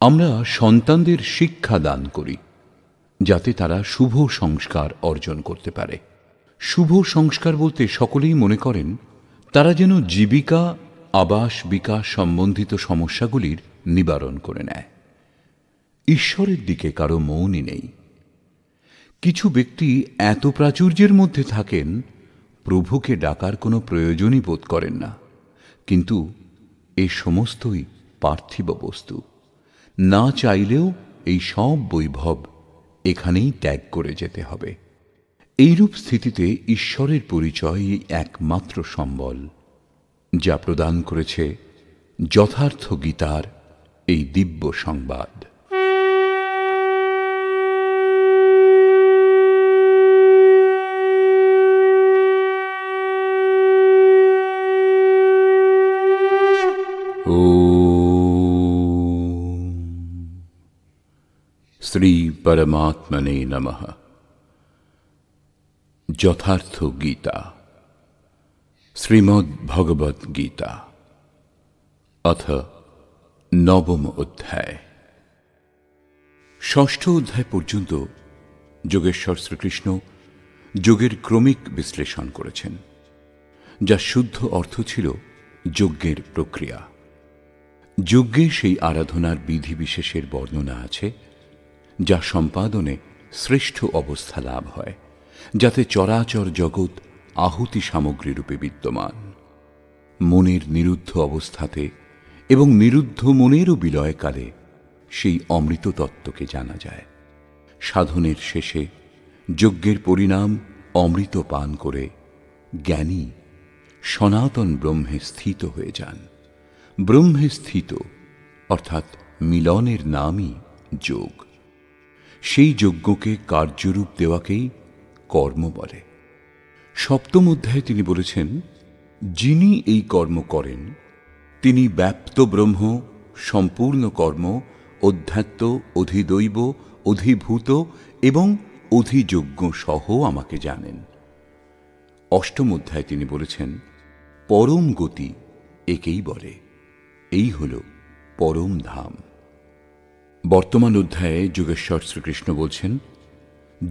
আমরা সন্তানদের শিক্ষা দান করি যাতে তারা শুভ সংস্কার অর্জন করতে পারে। শুভ সংস্কার বলতে সকলেই মনে করেন তারা যেন জীবিকা, আবাস, বিকাশ সম্বন্ধিত সমস্যাগুলির নিবারণ করে নেয়। ঈশ্বরের দিকে কারো মনই নেই। কিছু ব্যক্তি এত প্রাচুর্যের মধ্যে থাকেন প্রভুকে ডাকার কোনো প্রয়োজনই বোধ করেন না। কিন্তু এ সমস্তই পার্থিব বস্তু। না চাইলেও এই সব বৈভব এখানেই ত্যাগ করে যেতে হবে। এইরূপ স্থিতিতে ঈশ্বরের পরিচয়ই একমাত্র সম্বল, যা প্রদান করেছে যথার্থ গীতার এই দিব্য সংবাদ। শ্রী পরমাত্মনে নমঃ। যথার্থ গীতা, শ্রীমদ্ ভগবদ গীতা, অথ নবম অধ্যায়। ষষ্ঠ অধ্যায় পর্যন্ত যোগেশ্বর শ্রীকৃষ্ণ যোগের ক্রমিক বিশ্লেষণ করেছেন, যা শুদ্ধ অর্থ ছিল যজ্ঞের প্রক্রিয়া। যজ্ঞে সেই আরাধনার বিধিবিশেষের বর্ণনা আছে যা সম্পাদনে শ্রেষ্ঠ অবস্থা লাভ হয়, যাতে চরাচর জগৎ আহুতি সামগ্রী রূপে বিদ্যমান। মনের নিরুদ্ধ অবস্থাতে এবং নিরুদ্ধ মনেরও বিলয়কালে সেই অমৃত তত্ত্বকে জানা যায়। সাধনের শেষে যজ্ঞের পরিণাম অমৃত পান করে জ্ঞানী সনাতন ব্রহ্মে স্থিত হয়ে যান। ব্রহ্মে স্থিত অর্থাৎ মিলনের নামই যোগ। সেই যজ্ঞকে কার্যরূপ দেওয়াকেই কর্ম বলে। সপ্তম অধ্যায়ে তিনি বলেছেন, যিনি এই কর্ম করেন তিনি ব্যাপ্ত ব্রহ্ম, সম্পূর্ণ কর্ম, অধ্যাত্ম, অধিদৈব, অধিভূত এবং অধিযজ্ঞ সহ আমাকে জানেন। অষ্টম অধ্যায়ে তিনি বলেছেন, পরম গতি একেই বলে, এই হল পরম ধাম। বর্তমান অধ্যায়ে যোগেশ্বর শ্রীকৃষ্ণ বলছেন,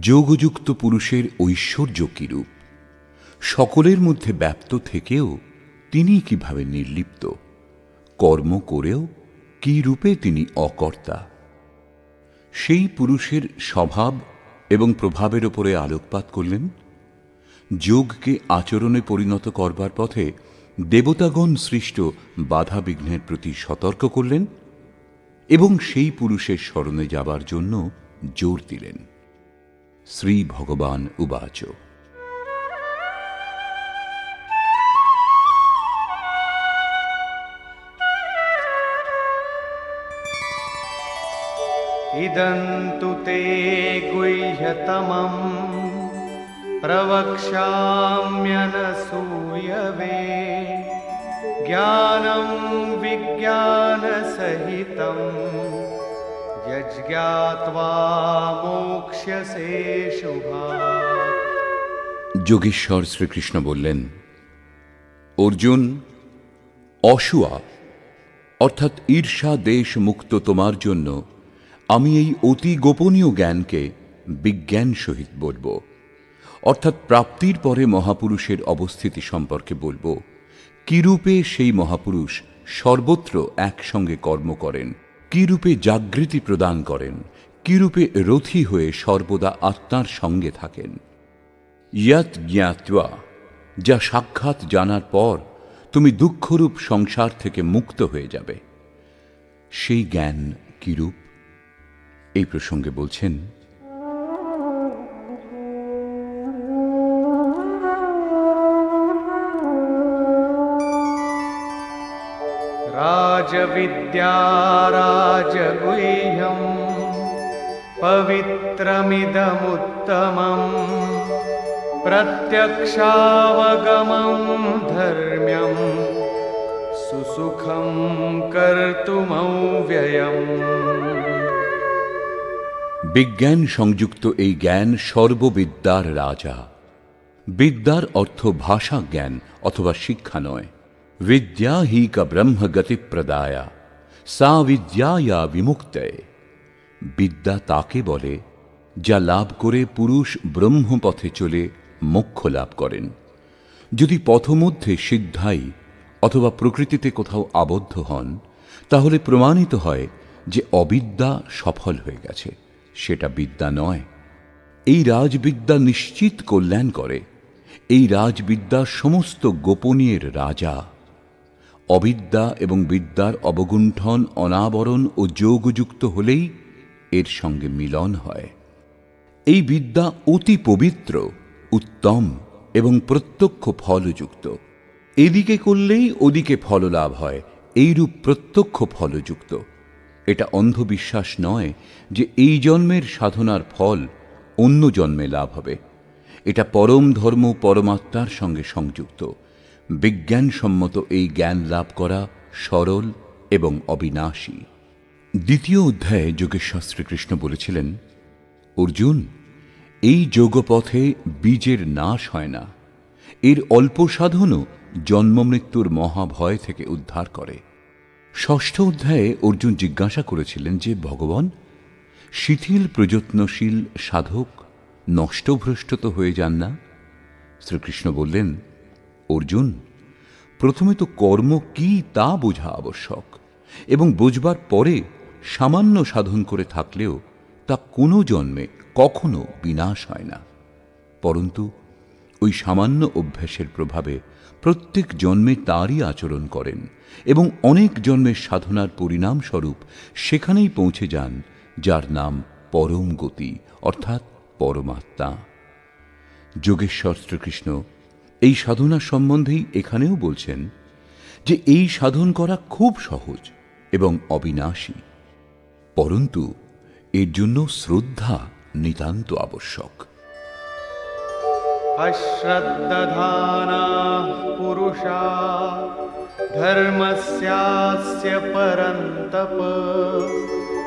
যোগযুক্ত পুরুষের ঐশ্বর্য কিরূপ, সকলের মধ্যে ব্যাপ্ত থেকেও তিনি কিভাবে নির্লিপ্ত, কর্ম করেও কি রূপে তিনি অকর্তা। সেই পুরুষের স্বভাব এবং প্রভাবের ওপরে আলোকপাত করলেন। যোগকে আচরণে পরিণত করবার পথে দেবতাগণ সৃষ্ট বাধা বিঘ্নের প্রতি সতর্ক করলেন এবং সেই পুরুষের শরণে যাবার জন্য জোর দিলেন। শ্রী ভগবান উবাচ, ইদন্তু তে গুহ্যতমম প্রবক্ষ্যাম্যনসূয়বে জ্ঞানম বিজ্ঞানসহিতম যজ্ঞাত্বা মোক্ষ্যসে শুভাৎ। যোগেশ্বর শ্রীকৃষ্ণ বললেন, অর্জুন, অসূয়া অর্থাৎ ঈর্ষা দেশ মুক্ত তোমার জন্য আমি এই অতি গোপনীয় জ্ঞানকে বিজ্ঞান সহিত বলব, অর্থাৎ প্রাপ্তির পরে মহাপুরুষের অবস্থিতি সম্পর্কে বলবো। কিরূপে সেই মহাপুরুষ সর্বত্র একসঙ্গে কর্ম করেন, কিরূপে জাগৃতি প্রদান করেন, কিরূপে রথী হয়ে সর্বদা আত্মার সঙ্গে থাকেন। ইয়ৎ জ্ঞাত্বা, যা সাক্ষাৎ জানার পর তুমি দুঃখরূপ সংসার থেকে মুক্ত হয়ে যাবে। সেই জ্ঞান কিরূপ, এই প্রসঙ্গে বলছেন, রাজবিদ্যা রাজগুহ্যম পবিত্রমিদমুত্তমম প্রত্যক্ষাবগমম ধর্ম্যম সুসুখম কর্তুমব্যয়ম। বিজ্ঞান সংযুক্ত এই জ্ঞান সর্ববিদ্যার রাজা। বিদ্যার অর্থ ভাষা জ্ঞান অথবা শিক্ষা নয়। বিদ্যা হি কা ব্রহ্ম গতি প্রদায়া সা বিদ্যায়া বিমুক্তয়ে। বিদ্যা তাকে বলে যা লাভ করে পুরুষ ব্রহ্মপথে চলে মোক্ষ লাভ করেন। যদি পথমধ্যে সিদ্ধাই অথবা প্রকৃতিতে কোথাও আবদ্ধ হন, তাহলে প্রমাণিত হয় যে অবিদ্যা সফল হয়ে গেছে, সেটা বিদ্যা নয়। এই রাজবিদ্যা নিশ্চিত কল্যাণ করে। এই রাজবিদ্যা সমস্ত গোপনীয়ের রাজা। অবিদ্যা এবং বিদ্যার অবগুণ্ঠন, অনাবরণ ও যোগযুক্ত হলেই এর সঙ্গে মিলন হয়। এই বিদ্যা অতি পবিত্র, উত্তম এবং প্রত্যক্ষ ফলযুক্ত। এদিকে করলেই ওদিকে ফললাভ হয়, এইরূপ প্রত্যক্ষ ফলযুক্ত। এটা অন্ধবিশ্বাস নয় যে এই জন্মের সাধনার ফল অন্য জন্মে লাভ হবে। এটা পরম ধর্ম, পরমাত্মার সঙ্গে সংযুক্ত। বিজ্ঞানসম্মত এই জ্ঞান লাভ করা সরল এবং অবিনাশী। দ্বিতীয় অধ্যায়ে যোগেশ্বর শ্রীকৃষ্ণ বলেছিলেন, অর্জুন, এই যোগপথে বীজের নাশ হয় না। এর অল্প সাধনও জন্মমৃত্যুর মহাভয় থেকে উদ্ধার করে। ষষ্ঠ অধ্যায়ে অর্জুন জিজ্ঞাসা করেছিলেন যে, ভগবান, শিথিল প্রযত্নশীল সাধক নষ্টভ্রষ্ট তো হয়ে যান না? শ্রীকৃষ্ণ বললেন, অর্জুন, প্রথমে তো কর্ম কি তা বোঝা আবশ্যক, এবং বোঝবার পরে সামান্য সাধন করে থাকলেও তা কোনো জন্মে কখনো বিনাশ হয় না। পরন্তু ওই সামান্য অভ্যাসের প্রভাবে প্রত্যেক জন্মে তারই আচরণ করেন এবং অনেক জন্মের সাধনার পরিণামস্বরূপ সেখানেই পৌঁছে যান যার নাম পরম গতি, অর্থাৎ পরমাত্মা। যোগেশ্বর শ্রীকৃষ্ণ এই সাধনা সম্বন্ধেই এখানেও বলছেন যে এই সাধন করা খুব সহজ এবং অবিনাশী, পরন্তু এর জন্য শ্রদ্ধা নিতান্ত আবশ্যক। अश्रद्धधानाः पुरुषा धर्मस्यास्य परन्तप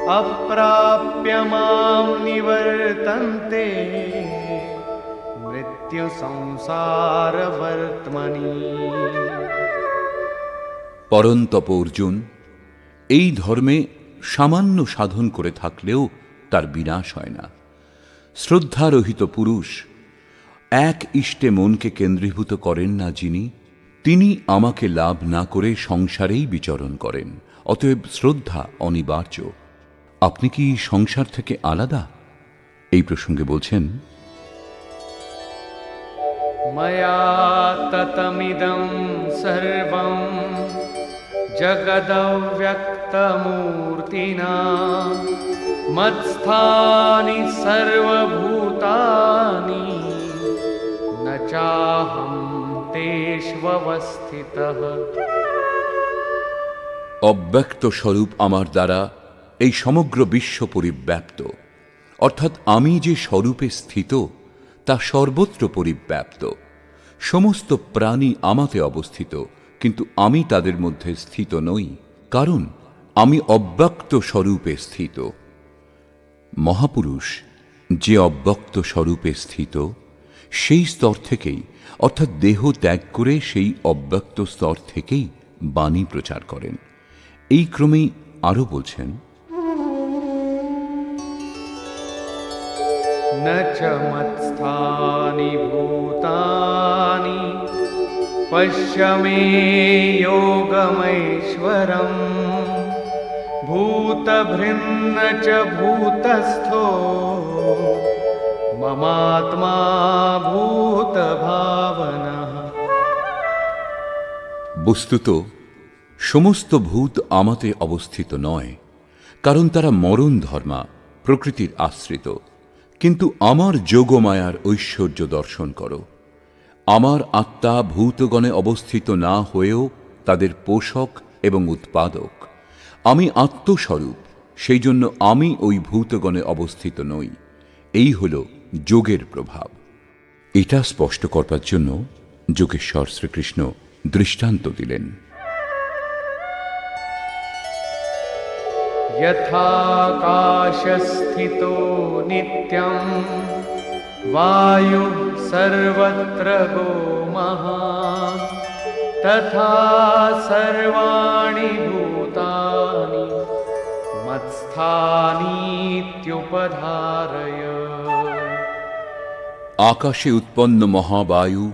अप्राप्य मां निवर्तन्ते मृत्यु संसारवर्त्मनि। পরন্তপ অর্জুন, এই ধর্মে সামান্য সাধন করে থাকলেও তার বিনাশ হয় না। শ্রদ্ধারহিত পুরুষ এক ইষ্টে মনকে কেন্দ্রীভূত করেন না যিনি, তিনি আমাকে লাভ না করে সংসারেই বিচরণ করেন। অতএব শ্রদ্ধা অনিবার্য। আপনি কি সংসার থেকে আলাদা? এই প্রসঙ্গে বলছেন, मया ततमिदं सर्वं जगदव्यक्तमूर्तिना मत्स्थानि सर्वभूतानि न चाहं तेष्वस्थितः। অব্যক্ত স্বরূপ আমার দ্বারা এই সমগ্র বিশ্ব পরিব্যাপ্ত, অর্থাৎ আমি যে স্বরূপে স্থিত তা সর্বত্র পরিব্যাপ্ত। সমস্ত প্রাণী আমাতে অবস্থিত, কিন্তু আমি তাদের মধ্যে স্থিত নই, কারণ আমি অব্যক্ত স্বরূপে স্থিত। মহাপুরুষ যে অব্যক্ত স্বরূপে স্থিত, সেই স্তর থেকেই, অর্থাৎ দেহ ত্যাগ করে সেই অব্যক্ত স্তর থেকেই বাণী প্রচার করেন। এই ক্রমেই আরও বলছেন, न च मत्स्थानि भूतानि पश्य मे योगमैश्वरम् भूतभृन्न च भूतस्थो ममात्मा भूतभावनः। বস্তুত সমস্ত ভূত আমাতে অবস্থিত নয়, কারণ তারা মরণ ধর্মা, প্রকৃতির আশ্রিত। কিন্তু আমার যোগমায়ার ঐশ্বর্য দর্শন করো। আমার আত্মা ভূতগণে অবস্থিত না হয়েও তাদের পোষক এবং উৎপাদক। আমি আত্মস্বরূপ, সেই জন্য আমি ওই ভূতগণে অবস্থিত নই। এই হল যোগের প্রভাব। এটা স্পষ্ট করবার জন্য যোগেশ্বর শ্রীকৃষ্ণ দৃষ্টান্ত দিলেন। यथाकाशस्थितो नित्यं वायुः सर्वत्र गोमहान् तथा सर्वाणि भूतानि मत्स्थानीत्युपधारय। আকাশে উৎপন্ন মহাবায়ু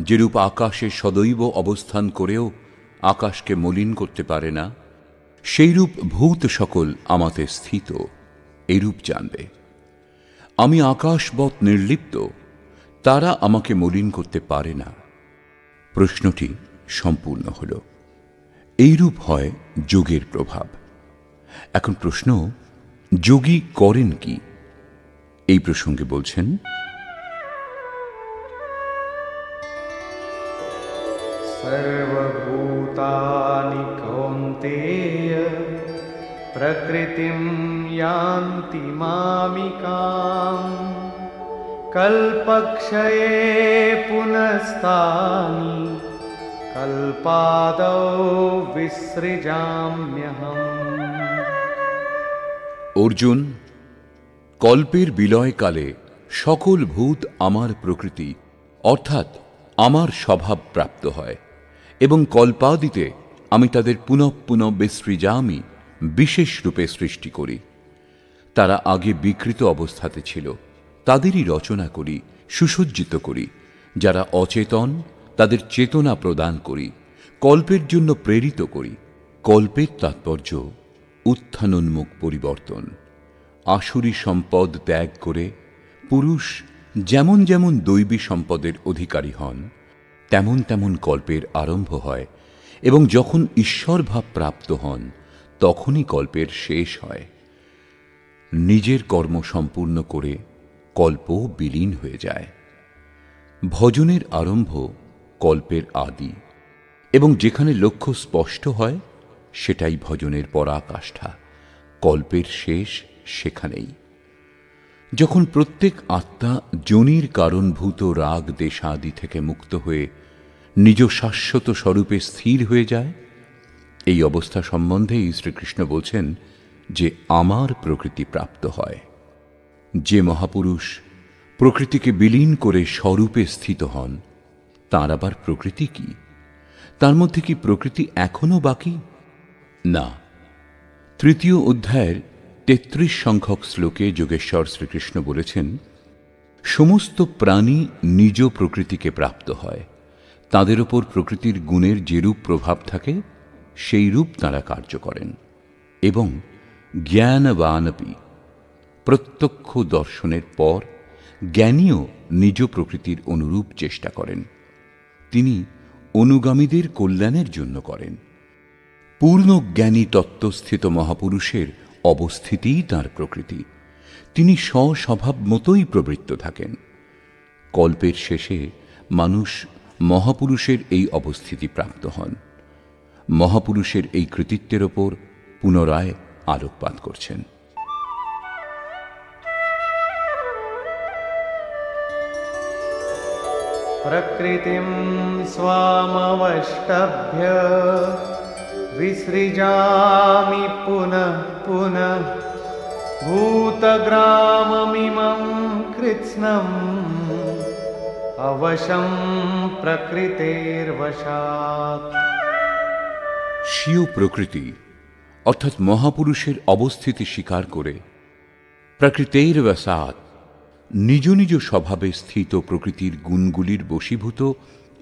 যেরূপ আকাশে সদৈব অবস্থান করেও আকাশকে মলিন করতে পারে না, সেইরূপ ভূত সকল আমাতে স্থিত, এরূপ জানবে। আমি আকাশবৎ নির্লিপ্ত, তারা আমাকে মলিন করতে পারে না। প্রশ্নটি সম্পূর্ণ হল। এইরূপ হয় যোগের প্রভাব। এখন প্রশ্ন, যোগী করেন কি? এই প্রসঙ্গে বলছেন, सर्वभूतानि कौन्तेय प्रकृतिं यान्ति मामिकाम् कल्पक्षये पुनस्तानि कल्पादौ विसृजाम्यहम्। অর্জুন, কল্পের বিলয়কালে সকল ভূত আমার প্রকৃতি অর্থাৎ আমার স্বভাব প্রাপ্ত হয় এবং কল্পাদিতে আমি তাদের পুনঃ পুনঃ বিসৃজামি বিশেষ রূপে সৃষ্টি করি। তারা আগে বিকৃত অবস্থাতে ছিল, তাদেরই রচনা করি, সুসজ্জিত করি। যারা অচেতন তাদের চেতনা প্রদান করি, কল্পের জন্য প্রেরিত করি। কল্পের তাৎপর্য উত্থানোন্মুখ পরিবর্তন। আসুরি সম্পদ ত্যাগ করে পুরুষ যেমন যেমন দৈবী সম্পদের অধিকারী হন, তেমন তেমন কল্পের আরম্ভ হয় এবং যখন ঈশ্বরভাব প্রাপ্ত হন তখনই কল্পের শেষ হয়। নিজের কর্ম সম্পূর্ণ করে কল্প বিলীন হয়ে যায়। ভজনের আরম্ভ কল্পের আদি এবং যেখানে লক্ষ্য স্পষ্ট হয় সেটাই ভজনের পরাকাষ্ঠা। কল্পের শেষ সেখানেই। যখন প্রত্যেক আত্মা যোনির কারণভূত রাগ দেশাদি থেকে মুক্ত হয়ে নিজ শাশ্বত স্বরূপে স্থির হয়ে যায়, এই অবস্থা সম্বন্ধেই শ্রীকৃষ্ণ বলছেন যে আমার প্রকৃতি প্রাপ্ত হয়। যে মহাপুরুষ প্রকৃতিকে বিলীন করে স্বরূপে স্থিত হন, তাঁর আবার প্রকৃতি কি? তার মধ্যে কি প্রকৃতি এখনো বাকি? না। তৃতীয় অধ্যায়ের ৩৩ সংখ্যক শ্লোকে যোগেশ্বর শ্রীকৃষ্ণ বলেছেন, সমস্ত প্রাণী নিজ প্রকৃতিকে প্রাপ্ত হয়। তাদের ওপর প্রকৃতির গুণের যেরূপ প্রভাব থাকে সেই রূপ তাঁরা কার্য করেন এবং জ্ঞানবানপি, প্রত্যক্ষ দর্শনের পর জ্ঞানীও নিজ প্রকৃতির অনুরূপ চেষ্টা করেন। তিনি অনুগামীদের কল্যাণের জন্য করেন। পূর্ণ জ্ঞানী তত্ত্বস্থিত মহাপুরুষের অবস্থিতিই তাঁর প্রকৃতি। তিনি স্বস্বভাব মতোই প্রবৃত্ত থাকেন। কল্পের শেষে মানুষ মহাপুরুষের এই অবস্থিতি প্রাপ্ত হন। মহাপুরুষের এই কৃতিত্বের ওপর পুনরায় আলোকপাত করছেন। प्रकृतिं स्वामवष्टभ्य विसृजामि पुनः पुनः भूतग्राममिमं कृत्स्नम् अवशं प्रकृतेर्वशात्। স্বীয় প্রকৃতি অর্থাৎ মহাপুরুষের অবস্থিতি স্বীকার করে প্রকৃতের বশাৎ নিজ নিজ স্বভাবে স্থিত প্রকৃতির গুণগুলির বশীভূত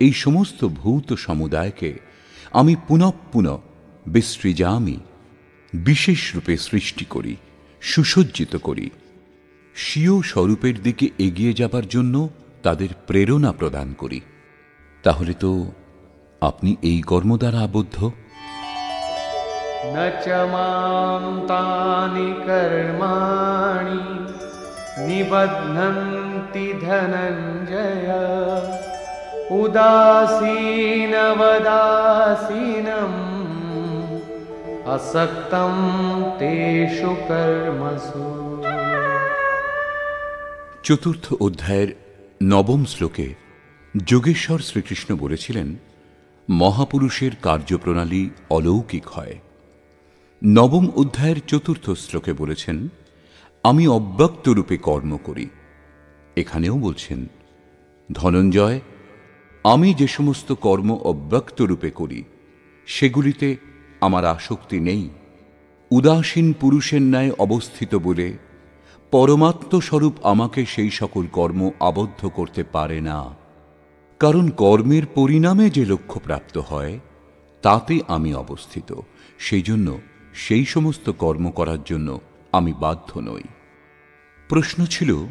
এই সমস্ত ভূত সমুদায়কে আমি পুনঃ পুনঃ বিসৃজামি বিশেষ রূপে সৃষ্টি করি, সুসজ্জিত করি। স্বীয় স্বরূপের দিকে এগিয়ে যাবার জন্য তাদের প্রেরণা প্রদান করি। তাহলে তো আপনি এই কর্ম দ্বারা আবদ্ধ। न च मां तानि कर्माणि निबध्नन्ति धनञ्जय उदासीनवदासीनम् असक्तं तेषु कर्मसु। চতুর্থ অধ্যায়ের ৯ম শ্লোকে যোগেশ্বর শ্রীকৃষ্ণ বলেছিলেন, মহাপুরুষের কার্যপ্রণালী অলৌকিক হয়। ৯ম অধ্যায়ের ৪র্থ শ্লোকে বলেছেন, আমি অব্যক্ত রূপে কর্ম করি। এখানেও বলছেন, ধনঞ্জয়, আমি যে সমস্ত কর্ম অব্যক্ত রূপে করি সেগুলিতে আমার আসক্তি নেই। উদাসীন পুরুষের ন্যায় অবস্থিত বলে পরমাত্মস্বরূপ আমাকে সেই সকল কর্ম আবদ্ধ করতে পারে না। কারণ কর্মের পরিণামে যে লক্ষ্য প্রাপ্ত হয় তাতে আমি অবস্থিত, সেই জন্য সেই সমস্ত কর্ম করার জন্য আমি বাধ্য নই। প্রশ্ন ছিল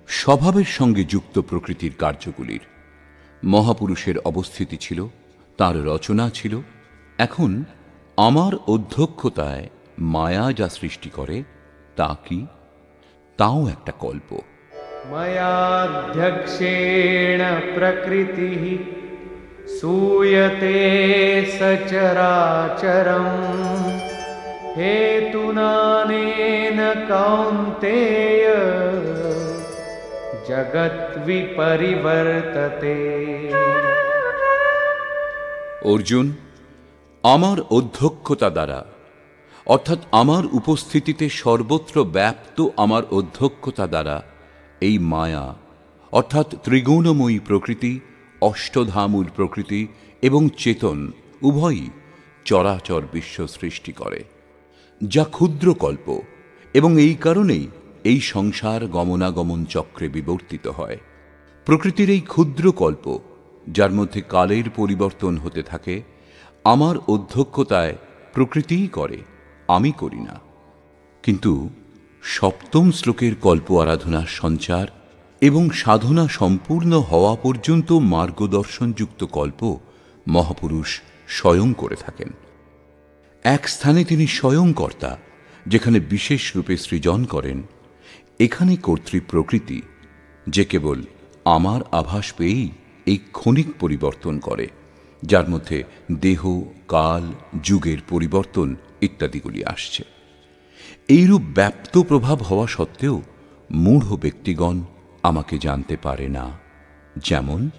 স্বভাবের সঙ্গে যুক্ত প্রকৃতির কার্যগুলির। মহাপুরুষের অবস্থিতি ছিল, তার রচনা ছিল। এখন আমার অধ্যক্ষতায় মায়া যা সৃষ্টি করে তা কি? তাও একটা কল্প। मयाध्यक्षेण प्रकृतिः सूयते सचराचरम् हेतुनानेन कौन्तेय जगद्विपरिवर्तते। অর্জুন, আমার অধ্যক্ষতা দ্বারা অর্থাৎ আমার উপস্থিতিতে সর্বত্র ব্যাপ্ত আমার অধ্যক্ষতা দ্বারা এই মায়া অর্থাৎ ত্রিগুণময়ী প্রকৃতি, অষ্টধামূল প্রকৃতি এবং চেতন উভয়ই চরাচর বিশ্ব সৃষ্টি করে, যা ক্ষুদ্র কল্প, এবং এই কারণেই এই সংসার গমনাগমন চক্রে বিবর্তিত হয়। প্রকৃতির এই ক্ষুদ্র কল্প, যার মধ্যে কালের পরিবর্তন হতে থাকে, আমার অধ্যক্ষতায় প্রকৃতিই করে, আমি করি না। কিন্তু সপ্তম শ্লোকের কল্প আরাধনার সঞ্চার এবং সাধনা সম্পূর্ণ হওয়া পর্যন্ত মার্গদর্শনযুক্ত কল্প মহাপুরুষ স্বয়ং করে থাকেন। এক স্থানে তিনি স্বয়ং কর্তা, যেখানে বিশেষ রূপে সৃজন করেন। এখানে কর্তৃ প্রকৃতি, যে কেবল আমার আভাস পেয়েই এই ক্ষণিক পরিবর্তন করে, যার মধ্যে দেহ, কাল, যুগের পরিবর্তন ইত্যাদিগুলি আসছে। এইরূপ ব্যাপ্ত প্রভাব হওয়া সত্ত্বেও মূঢ় ব্যক্তিগণ আমাকে জানতে পারে না। যেমন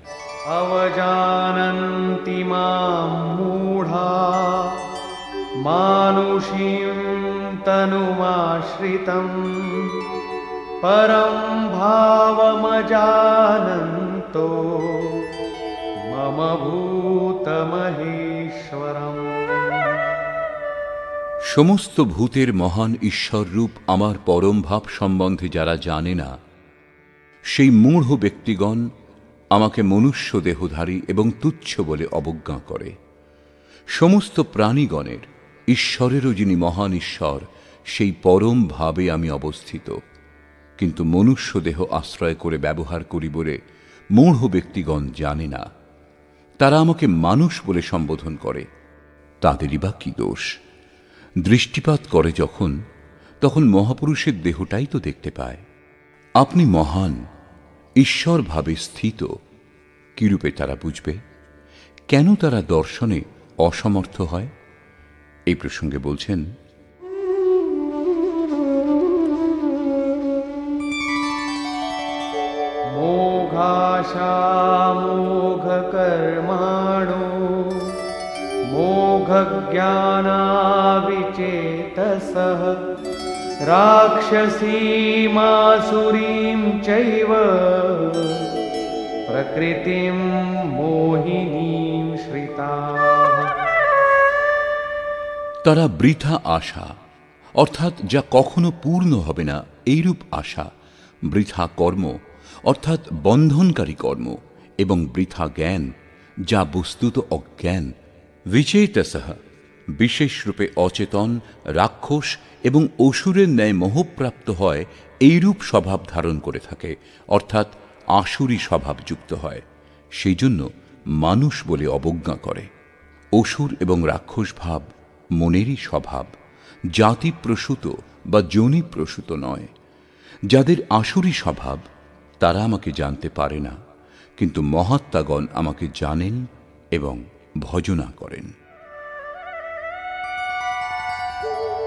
अवजानन्ति मां मूढा मानुषीं तनुमाश्रितं परं भावमजानन्तो मम भूतमहेश्वरम्। সমস্ত ভূতের মহান ঈশ্বররূপ আমার পরম ভাব সম্বন্ধে যারা জানে না, সেই মূঢ় ব্যক্তিগণ আমাকে মনুষ্য দেহধারী এবং তুচ্ছ বলে অবজ্ঞা করে। সমস্ত প্রাণীগণের ঈশ্বরেরও যিনি মহান ঈশ্বর, সেই পরম ভাবে আমি অবস্থিত, কিন্তু মনুষ্য দেহ আশ্রয় করে ব্যবহার করি বলে মূঢ় ব্যক্তিগণ জানে না। তারা আমাকে মানুষ বলে সম্বোধন করে। তাদেরই বা কি দোষ? দৃষ্টিপাত করে যখন, তখন মহাপুরুষের দেহটাই তো দেখতে পায়। আপনি মহান, ঈশ্বর ভাবে স্থিত, কিরূপে তারা বুঝবে? কেন তারা দর্শনে অসমর্থ হয়? এই প্রসঙ্গে বলছেন, मोघाशामोघकर्माणो मोघज्ञानाविचेतसः राक्षसीमासुरीं चैव प्रकृतिं मोहिनीं श्रिताः। তারা বৃথা আশা অর্থাৎ যা কখনো পূর্ণ হবে না এইরূপ আশা, বৃথা কর্ম অর্থাৎ বন্ধনকারী কর্ম, এবং বৃথা জ্ঞান যা বস্তুত অজ্ঞান, বিচেতসঃ বিশেষ রূপে অচেতন, রাক্ষস এবং অসুরের ন্যায় মোহপ্রাপ্ত হয়, এইরূপ স্বভাব ধারণ করে থাকে, অর্থাৎ আসুরী স্বভাব যুক্ত হয়। সেই জন্য মানুষ বলে অবজ্ঞা করে। অসুর এবং রাক্ষস ভাব মনেরই স্বভাব, জাতি প্রসূত বা যোনি প্রসূত নয়। যাদের আসুরী স্বভাব তারা আমাকে জানতে পারে না, কিন্তু মহাত্মাগণ আমাকে জানেন এবং ভজনা করেন।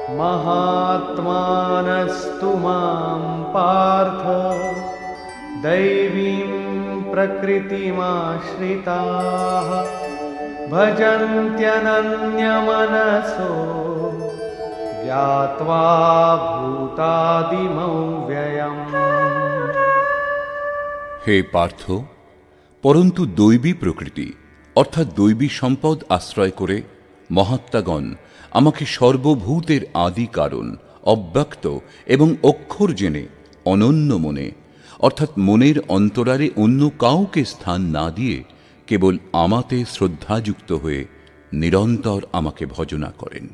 महात्मानस्तु मां पार्थ दैवीं प्रकृतिमाश्रिताः भजन्त्यनन्यमनसो ज्ञात्वा भूतादिमौ व्ययम्। হে পার্থ, পরন্তু দৈবী প্রকৃতি অর্থাৎ দৈবী সম্পদ আশ্রয় করে মহাত্মাগণ আমাকে সর্বভূতের আদি কারণ, অব্যক্ত এবং অক্ষর জেনে অনন্য মনে, অর্থাৎ মনের অন্তরালে অন্য কাউকে স্থান না দিয়ে কেবল আমাতে শ্রদ্ধাযুক্ত হয়ে নিরন্তর আমাকে ভজনা করেন।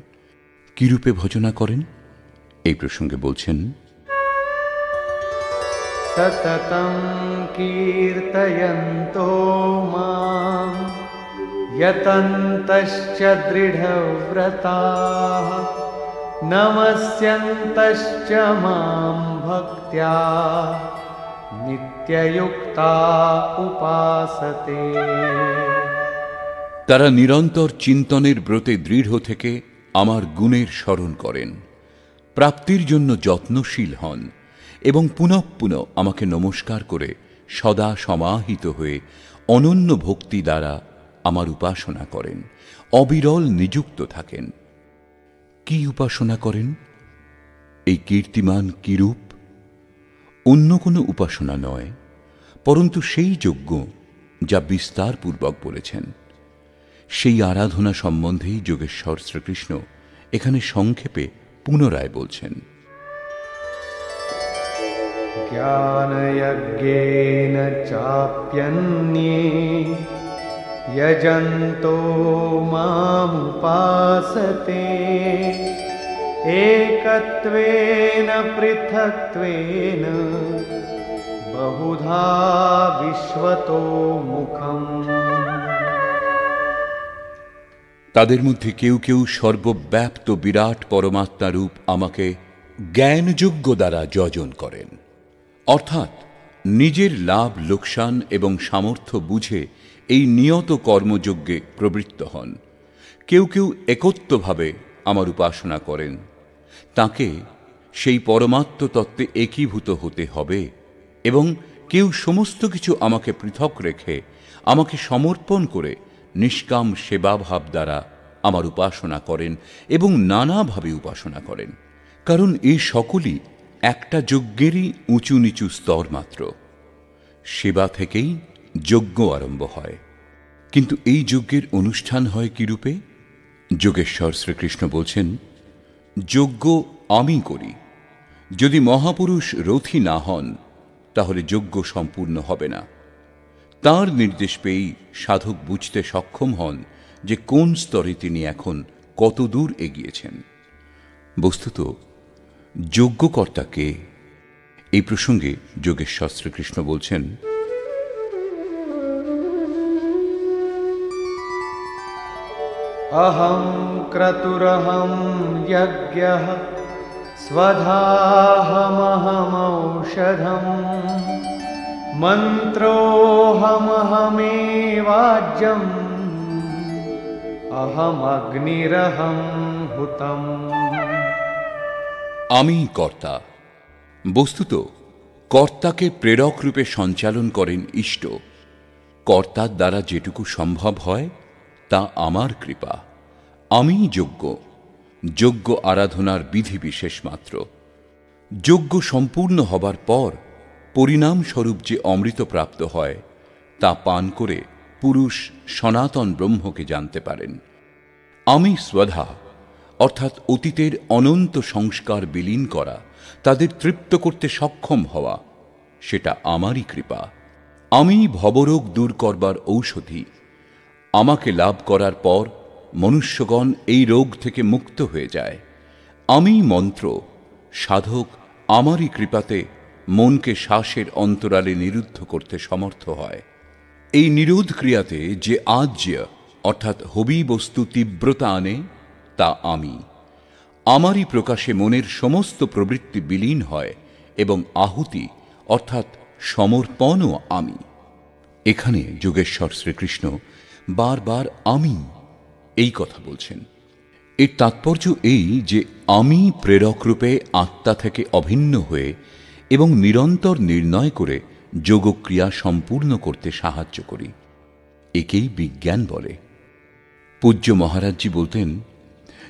কিরূপে ভজনা করেন এই প্রসঙ্গে বলছেন, সততং কীর্তয়ন্তো মাং यतन्तश्च दृढव्रताः नमस्यन्तश्च मां भक्त्या नित्ययुक्ता उपासते। তারা নিরন্তর চিন্তনের ব্রতে দৃঢ় থেকে আমার গুণের স্মরণ করেন, প্রাপ্তির জন্য যত্নশীল হন এবং পুনঃ পুনঃ আমাকে নমস্কার করে সদা সমাহিত হয়ে অনন্য ভক্তি দ্বারা আমার উপাসনা করেন, অবিরল নিযুক্ত থাকেন। কি উপাসনা করেন? এই কীর্তিমান কিরূপ? অন্য কোনো উপাসনা নয়, পরন্তু সেই যজ্ঞ যা বিস্তারপূর্বক বলেছেন। সেই আরাধনা সম্বন্ধেই যোগেশ্বর শ্রীকৃষ্ণ এখানে সংক্ষেপে পুনরায় বলছেন। জ্ঞানযজ্ঞেন চাপ্যন্যে यजन्तो मामुपासते एकत्वेन पृथक्त्वेन बहुधा विश्वतो मुखम्। তাদের মধ্যে কেউ কেউ সর্বব্যাপ্ত বিরাট পরমাত্মারূপ আমাকে জ্ঞানযোগ্য দ্বারা যজন করেন, অর্থাৎ নিজের লাভ লোকসান এবং সামর্থ্য বুঝে এই নিয়ত কর্মযজ্ঞে প্রবৃত্ত হন। কেউ কেউ একত্বভাবে আমার উপাসনা করেন। তাকে সেই পরমাত্ম তত্ত্বে একীভূত হতে হবে এবং কেউ সমস্ত কিছু আমাকে পৃথক রেখে আমাকে সমর্পণ করে নিষ্কাম সেবাভাব দ্বারা আমার উপাসনা করেন এবং নানাভাবে উপাসনা করেন। কারণ এই সকলই একটা যজ্ঞেরই উঁচু নিচু স্তর মাত্র। সেবা থেকেই যজ্ঞ আরম্ভ হয়। কিন্তু এই যজ্ঞের অনুষ্ঠান হয় কিরূপে? যোগেশ্বর শ্রীকৃষ্ণ বলছেন, যজ্ঞ আমি করি। যদি মহাপুরুষ রথী না হন তাহলে যজ্ঞ সম্পূর্ণ হবে না। তাঁর নির্দেশ পেয়েই সাধক বুঝতে সক্ষম হন যে কোন স্তরে তিনি এখন কত দূর এগিয়েছেন। বস্তুত যজ্ঞকর্তা কে? এই প্রসঙ্গে যোগেশ্বর শ্রীকৃষ্ণ বলছেন, अहं क्रतुरहं यज्ञः स्वधाहमहमौषधम् मन्त्रोऽहमहमेवाज्यम् अहमग्निरहं हुतम्। আমি কর্তা। বস্তুত কর্তাকে প্রেরক রূপে সঞ্চালন করেন ইষ্ট। কর্তার দ্বারা যেটুকু সম্ভব হয় তা আমার কৃপা। আমি যজ্ঞ, যজ্ঞ আরাধনার বিধি বিশেষ মাত্র। যজ্ঞ সম্পূর্ণ হবার পর পরিণামস্বরূপ যে অমৃত প্রাপ্ত হয় তা পান করে পুরুষ সনাতন ব্রহ্মকে জানতে পারেন। আমি স্বধা, অর্থাৎ অতীতের অনন্ত সংস্কার বিলীন করা, তাদের তৃপ্ত করতে সক্ষম হওয়া, সেটা আমারই কৃপা। আমি ভবরোগ দূর করবার ঔষধি। আমাকে লাভ করার পর মনুষ্যগণ এই রোগ থেকে মুক্ত হয়ে যায়। আমি মন্ত্র। সাধক আমারই কৃপাতে মনকে শ্বাসের অন্তরালে নিরুদ্ধ করতে সমর্থ হয়। এই নিরোধ ক্রিয়াতে যে আজ্য অর্থাৎ হবি বস্তু তীব্রতা আনে তা আমি। আমারই প্রকাশে মনের সমস্ত প্রবৃত্তি বিলীন হয় এবং আহুতি অর্থাৎ সমর্পণও আমি। এখানে যোগেশ্বর শ্রীকৃষ্ণ বারবার আমি এই কথা বলছেন। এর তাৎপর্য এই যে আমি প্রেরক রূপে আত্মা থেকে অভিন্ন হয়ে এবং নিরন্তর নির্ণয় করে যোগক্রিয়া সম্পূর্ণ করতে সাহায্য করি। একেই বিজ্ঞান বলে। পূজ্য মহারাজজি বলতেন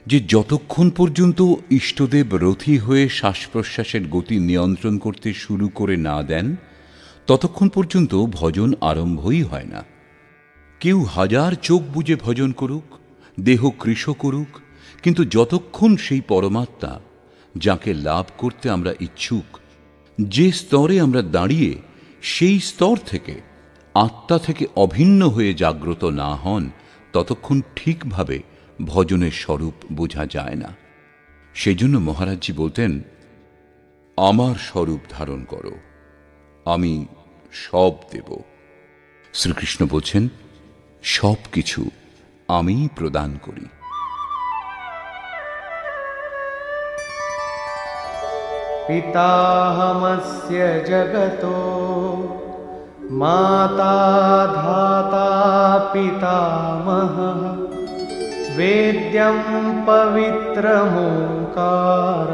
যে যতক্ষণ পর্যন্ত ইষ্টদেব রথী হয়ে শ্বাস প্রশ্বাসের গতি নিয়ন্ত্রণ করতে শুরু করে না দেন ততক্ষণ পর্যন্ত ভজন আরম্ভই হয় না। কেউ হাজার চোখ বুজে ভজন করুক, দেহ কৃশ করুক, কিন্তু যতক্ষণ সেই পরমাত্মা যাকে লাভ করতে আমরা ইচ্ছুক, যে স্তরে আমরা দাঁড়িয়ে সেই স্তর থেকে আত্মা থেকে অভিন্ন হয়ে জাগ্রত না হন, ততক্ষণ ঠিকভাবে ভজনের স্বরূপ বোঝা যায় না। সেজন্য মহারাজজি বলতেন, আমার স্বরূপ ধারণ করো, আমি সব দেব। শ্রীকৃষ্ণ বলছেন, সব কিছু আমি প্রদান করি। পিতাহমস্য জগতো মাতা ধাতা পিতামহঃ বেদ্যং পবিত্রমোঙ্কার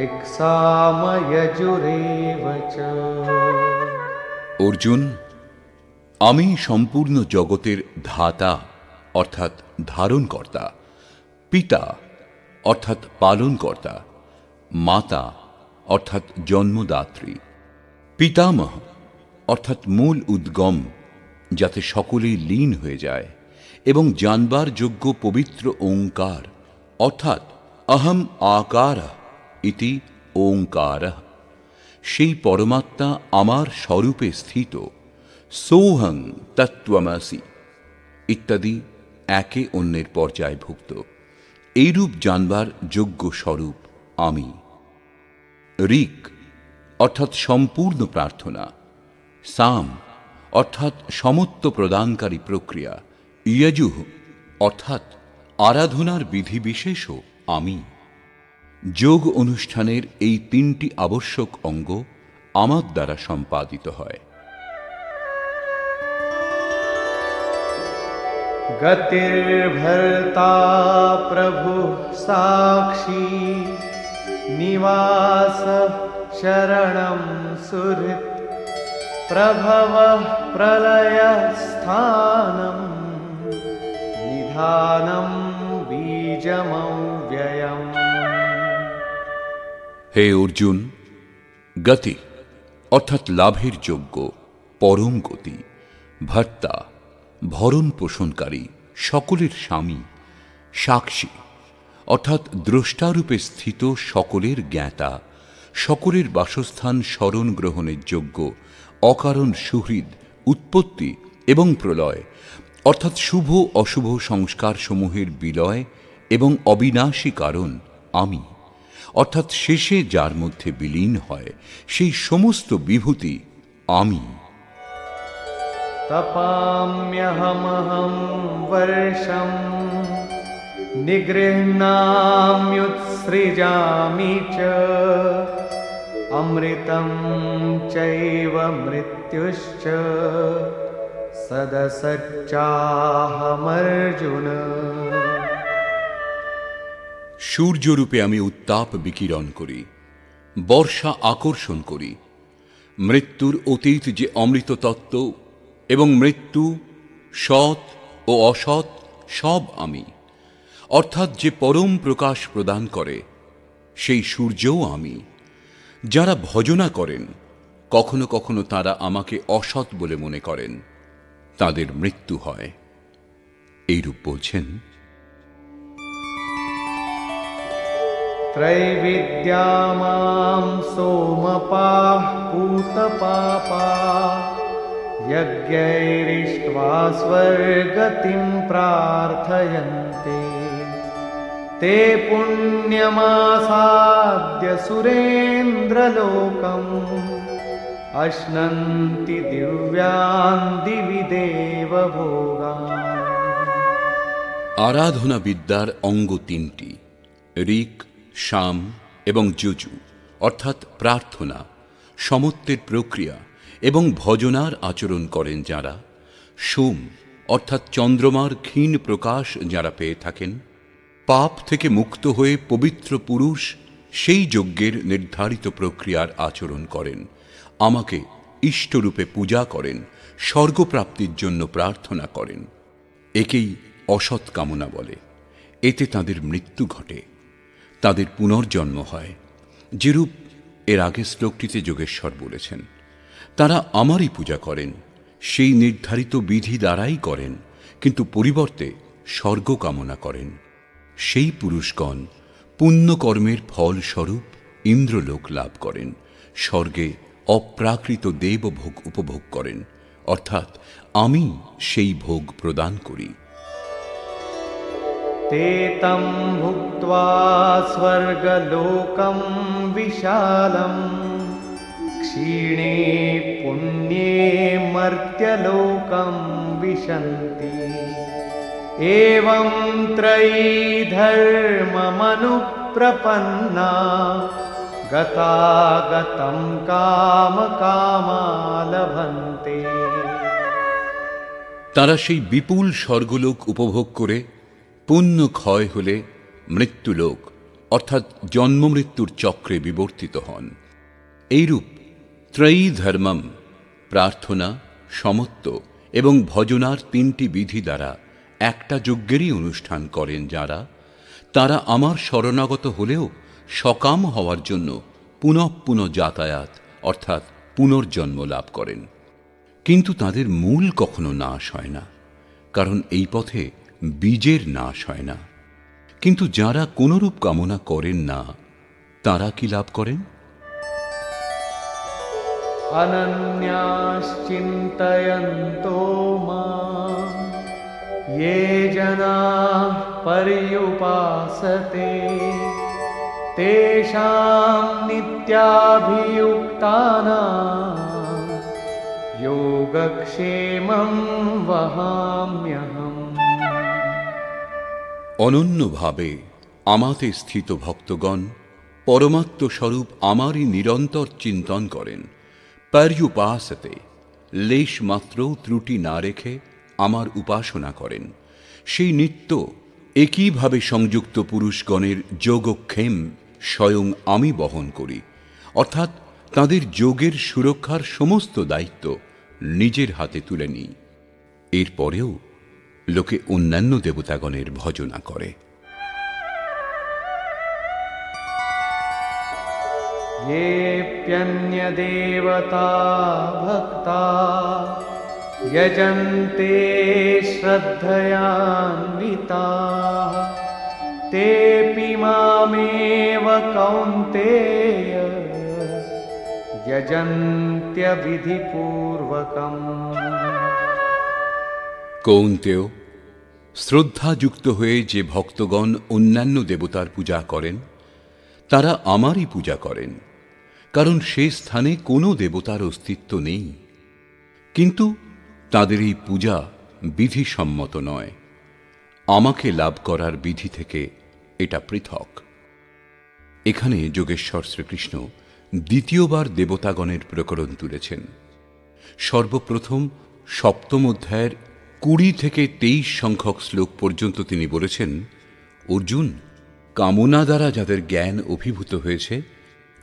ঋক্সাময়জুরেব চ। অর্জুন, আমি সম্পূর্ণ জগতের ধাতা অর্থাৎ ধারণকর্তা, পিতা অর্থাৎ পালনকর্তা, মাতা অর্থাৎ জন্মদাত্রী, পিতামহ অর্থাৎ মূল উদ্গম, যাতে সকলেই লীন হয়ে যায়, এবং জানবার যোগ্য পবিত্র ওঙ্কার অর্থাৎ অহম আকার ইতি ওঙ্কার, সেই পরমাত্মা আমার স্বরূপে স্থিত, সোহং তত্ত্বমসি ইত্যাদি একে অন্যের পর্যায়ভুক্ত। এইরূপ জানবার যোগ্য স্বরূপ আমি। ঋক অর্থাৎ সম্পূর্ণ প্রার্থনা, সাম অর্থাৎ সমত্ব প্রদানকারী প্রক্রিয়া, যজুঃ অর্থাৎ আরাধনার বিধিবিশেষও আমি। যোগ অনুষ্ঠানের এই তিনটি আবশ্যক অঙ্গ আমার দ্বারা সম্পাদিত হয়। গতির্ভর্তা প্রভু সাক্ষী নিবাস শরণম সুহৃৎ প্রভব প্রলয় স্থানম নিধানম বীজমব্যয়ম। হে অর্জুন, গতি অর্থাৎ লাভের যোগ্য, পরম গতি, ভর্তা ভরণ পোষণকারী, সকলের স্বামী, সাক্ষী অর্থাৎ দ্রষ্টারূপে স্থিত, সকলের জ্ঞাতা, সকলের বাসস্থান স্মরণ গ্রহণের যোগ্য, অকারণ সুহৃদ, উৎপত্তি এবং প্রলয় অর্থাৎ শুভ অশুভ সংস্কার সমূহের বিলয় এবং অবিনাশী কারণ আমি, অর্থাৎ শেষে যার মধ্যে বিলীন হয় সেই সমস্ত বিভূতি আমি। तपाम्यहमहं वर्षं निगृह्णाम्युत्सृजामि च अमृतं चैव मृत्युश्च सदसच्चाहमर्जुन। সূর্যরূপে আমি উত্তাপ বিকিরণ করি, বর্ষা আকর্ষণ করি, মৃত্যুর অতীত যে অমৃত তত্ত্ব এবং মৃত্যু, সৎ ও অসৎ সব আমি, অর্থাৎ যে পরম প্রকাশ প্রদান করে সেই সূর্যও আমি। যারা ভজনা করেন, কখনো কখনো তারা আমাকে অসৎ বলে মনে করেন, তাদের মৃত্যু হয়। এইরূপ বলছেন। त्रैविद्या मां सोमपाः पूतपापाः यज्ञैरिष्ट्वा स्वर्गतिं प्रार्थयन्ते ते पुण्यमासाद्य सुरेन्द्रलोकम् अश्नन्ति दिव्यान् दिवि देवभोगान्। আরাধনা বিদ্যার অঙ্গ তিনটি, ঋক, সাম এবং যজু, অর্থাৎ প্রার্থনা, সমত্বের প্রক্রিয়া এবং ভজনার আচরণ করেন যারা, সোম অর্থাৎ চন্দ্রমার ক্ষীণ প্রকাশ যারা পেয়ে থাকেন, পাপ থেকে মুক্ত হয়ে পবিত্র পুরুষ সেই যজ্ঞের নির্ধারিত প্রক্রিয়ার আচরণ করেন, আমাকে ইষ্টরূপে পূজা করেন, স্বর্গপ্রাপ্তির জন্য প্রার্থনা করেন। একেই অসৎ কামনা বলে। এতে তাদের মৃত্যু ঘটে, তাদের পুনর্জন্ম হয়। যেরূপ এর আগে শ্লোকটিতে যোগেশ্বর বলেছেন, তারা আমারই পূজা করেন, সেই নির্ধারিত বিধি দ্বারাই করেন, কিন্তু পরিবর্তে স্বর্গ কামনা করেন, সেই পুরুষগণ পুণ্যকর্মের ফলস্বরূপ ইন্দ্রলোক লাভ করেন, স্বর্গে অপ্রাকৃত দেবভোগ উপভোগ করেন, অর্থাৎ আমি সেই ভোগ প্রদান করি। ते तं भुक्त्वा स्वर्गलोकं विशालम् क्षीणे पुण्ये मर्त्यलोकं विशन्ति एवं त्रयी धर्ममनुप्रपन्ना गतागतं कामकामा लभन्ते। তারা সেই বিপুল স্বর্গলোক উপভোগ করে পুণ্য ক্ষয় হলে মৃত্যুলোক অর্থাৎ জন্ম মৃত্যুর চক্রে বিবর্তিত হন। এইরূপ ত্রয়ী ধর্মম প্রার্থনা, সমত্ব এবং ভজনার তিনটি বিধি দ্বারা একটা যজ্ঞেরই অনুষ্ঠান করেন যারা, তারা আমার শরণাগত হলেও সকাম হওয়ার জন্য পুনঃ পুনঃ যাতায়াত অর্থাৎ পুনর্জন্ম লাভ করেন। কিন্তু তাদের মূল কখনো নাশ হয় না, কারণ এই পথে বীজের নাশ হয় না। কিন্তু যারা কোনরূপ কামনা করেন না, তারা কি লাভ করেন? अनन्याश्चिन्तयन्तो मां ये जनाः पर्युपासते तेषां नित्याभियुक्तानां योगक्षेमं वहाम्यहम्। অনন্যভাবে আমাতে স্থিত ভক্তগণ পরমাত্মস্বরূপ আমারই নিরন্তর চিন্তন করেন, পর্যুপাসতে লেশ মাত্র ত্রুটি না রেখে আমার উপাসনা করেন, সেই নিত্য একইভাবে সংযুক্ত পুরুষগণের যোগক্ষেম স্বয়ং আমি বহন করি, অর্থাৎ তাদের যোগের সুরক্ষার সমস্ত দায়িত্ব নিজের হাতে তুলে নিই। এরপরেও লোকে অন্যান্য দেবতাগণের ভজনা করে। येऽप्यन्यदेवता भक्ता यजन्ते श्रद्धयान्विताः तेऽपि मामेव कौन्तेय यजन्त्यविधिपूर्वकम्। কৌন্তেয়, শ্রদ্ধাযুক্ত হয়ে যে ভক্তগণ অন্যান্য দেবতার পূজা করেন, তারা আমারই পূজা করেন, কারণ সে স্থানে কোনো দেবতার অস্তিত্ব নেই। কিন্তু তাদের এই পূজা বিধিসম্মত নয়, আমাকে লাভ করার বিধি থেকে এটা পৃথক। এখানে যোগেশ্বর শ্রীকৃষ্ণ দ্বিতীয়বার দেবতাগণের প্রকরণ তুলেছেন। সর্বপ্রথম সপ্তম অধ্যায়ের 20 থেকে 23 সংখ্যক শ্লোক পর্যন্ত তিনি বলেছেন, অর্জুন, কামনা দ্বারা যাদের জ্ঞান অভিভূত হয়েছে,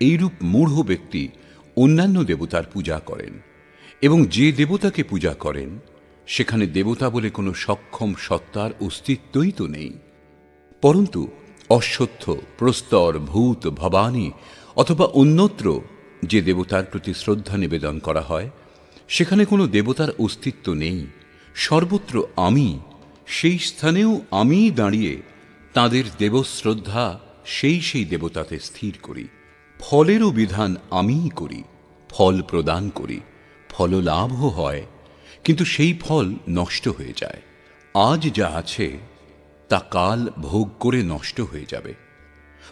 এইরূপ মূঢ় ব্যক্তি অন্যান্য দেবতার পূজা করেন, এবং যে দেবতাকে পূজা করেন সেখানে দেবতা বলে কোনো সক্ষম সত্তার অস্তিত্বই তো নেই। পরন্তু অশ্বত্থ, প্রস্তর, ভূত, ভবানী অথবা অন্যত্র যে দেবতার প্রতি শ্রদ্ধা নিবেদন করা হয়, সেখানে কোনো দেবতার অস্তিত্ব নেই। সর্বত্র আমি, সেই স্থানেও আমিই দাঁড়িয়ে তাদের দেবশ্রদ্ধা সেই দেবতাতে স্থির করি। ফলেরও বিধান আমিই করি, ফল প্রদান করি, ফললাভও হয়, কিন্তু সেই ফল নষ্ট হয়ে যায়। আজ যা আছে তা কাল ভোগ করে নষ্ট হয়ে যাবে,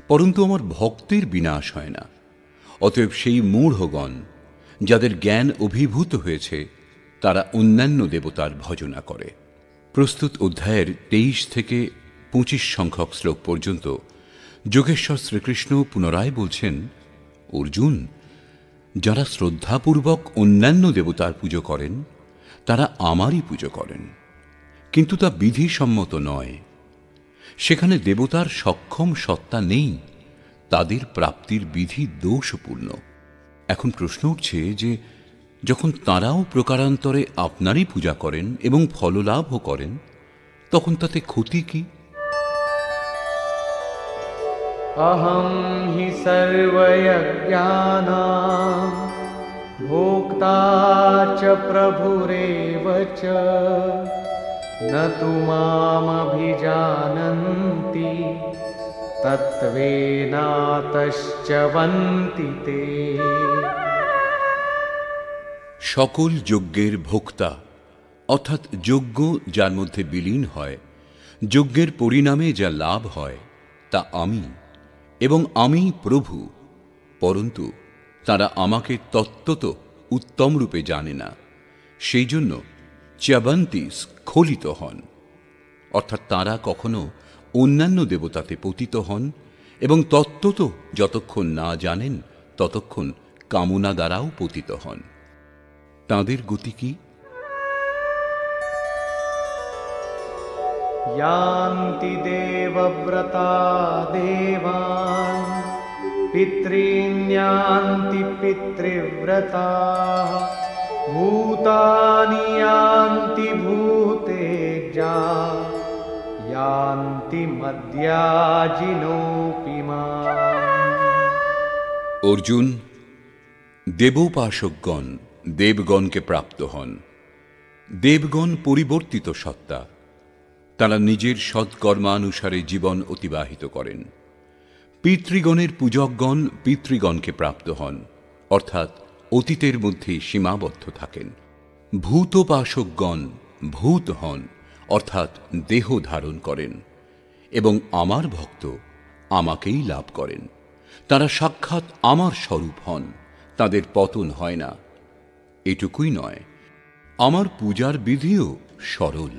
পরন্তু আমার ভক্তের বিনাশ হয় না। অতএব সেই মূঢ়গণ যাদের জ্ঞান অভিভূত হয়েছে, তারা অন্যান্য দেবতার ভজনা করে। প্রস্তুত অধ্যায়ের 23 থেকে 25 সংখ্যক শ্লোক পর্যন্ত যোগেশ্বর শ্রীকৃষ্ণ পুনরায় বলছেন, অর্জুন, যারা শ্রদ্ধাপূর্বক অন্যান্য দেবতার পুজো করেন, তারা আমারই পুজো করেন, কিন্তু তা বিধিসম্মত নয়। সেখানে দেবতার সক্ষম সত্তা নেই, তাদের প্রাপ্তির বিধি দোষপূর্ণ। এখন প্রশ্ন উঠছে যে যখন তাঁরাও প্রকারান্তরে আপনারই পূজা করেন এবং ফললাভও করেন, তখন তাতে ক্ষতি কি? अहं हि सर्वयज्ञानां भोक्ता च प्रभुरेव च न तु मामभिजानन्ति तत्त्वेनातश्च्यवन्ति ते। সকল যজ্ঞের ভোক্তা অর্থাৎ যজ্ঞ যার মধ্যে বিলীন হয়, যজ্ঞের পরিণামে যা লাভ হয় তা আমি, এবং আমি প্রভু, পরন্তু তারা আমাকে তত্ত্বত উত্তম রূপে জানে না। সেই জন্য চ্যবন্তি স্খলিত হন, অর্থাৎ তারা কখনো অন্যান্য দেবতাতে পতিত হন এবং তত্ত্বত যতক্ষণ না জানেন ততক্ষণ কামনা দ্বারাও পতিত হন। তাঁদের গতি কি? यान्ति देवव्रता देवान् पितॄन्यान्ति पितृव्रताः भूतानि यान्ति भूतेजा यान्ति मद्याजिनोऽपि माम्। অর্জুন, দেবোপাসকগণ দেবগণকে প্রাপ্ত হন। দেবগণ পরিবর্তিত সত্তা, তারা নিজের সৎকর্মানুসারে জীবন অতিবাহিত করেন। পিতৃগণের পূজকগণ পিতৃগণকে প্রাপ্ত হন, অর্থাৎ অতীতের মধ্যে সীমাবদ্ধ থাকেন। ভূতোপাসকগণ ভূত হন, অর্থাৎ দেহ ধারণ করেন, এবং আমার ভক্ত আমাকেই লাভ করেন। তারা সাক্ষাৎ আমার স্বরূপ হন, তাদের পতন হয় না। এটুকুই নয়, আমার পূজার বিধিও সরল।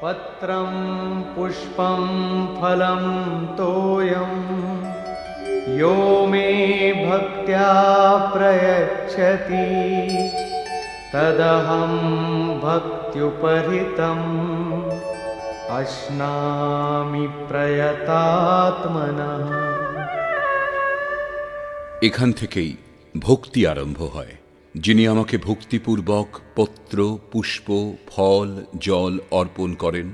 पत्रं पुष्पं फलं तोयं यो मे भक्त्या प्रयच्छति तदहं भक्त्युपहृतम् अश्नामि प्रयतात्मनः। এখান থেকেই ভক্তি আরম্ভ হয়। যিনি আমাকে ভক্তিপূর্বক পত্র, পুষ্প, ফল, জল অর্পণ করেন,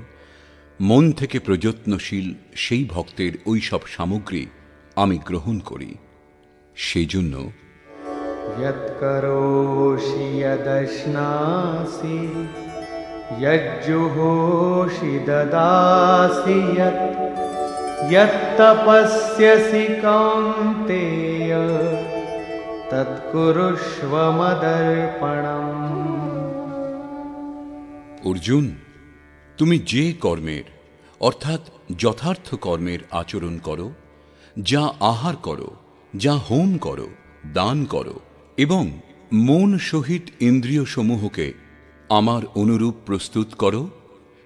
মন থেকে প্রযত্নশীল সেই ভক্তের ওই সব সামগ্রী আমি গ্রহণ করি। সেই জন্য यत्करोषि यदश्नासि यज्जुहोषि ददासि यत्तपस्यसि कौन्तेय तत्कुरुष्व मदर्पणम्। অর্জুন, তুমি যে কর্মের অর্থাৎ যথার্থ কর্মের আচরণ করো, যা আহার করো, যা হোম করো, দান করো, এবং মন সহিত ইন্দ্রিয় সমূহকে আমার অনুরূপ প্রস্তুত করো,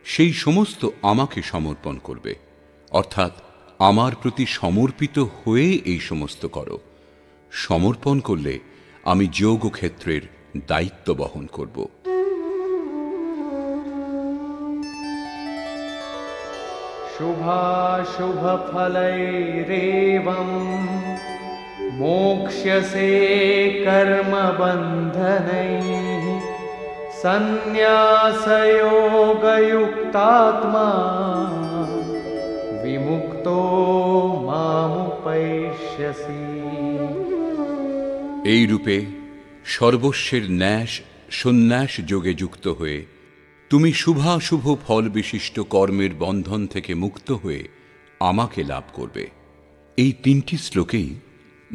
সেই সমস্ত আমাকে সমর্পণ করবে, অর্থাৎ আমার প্রতি সমর্পিত হয়ে এই সমস্ত করো। সমর্পণ করলে আমি যোগ ক্ষেত্রের দায়িত্ব বহন করব। शुभाशुभफलैरेवं मोक्ष्यसे कर्मबन्धनैः सन्न्यासयोगयुक्तात्मा विमुक्तो मामुपैष्यसि। এই রূপে সর্বস্বের ন্যাস সন্ন্যাস যোগে যুক্ত হয়ে তুমি শুভাশুভ ফল বিশিষ্ট কর্মের বন্ধন থেকে মুক্ত হয়ে আমাকে লাভ করবে। এই তিনটি শ্লোকেই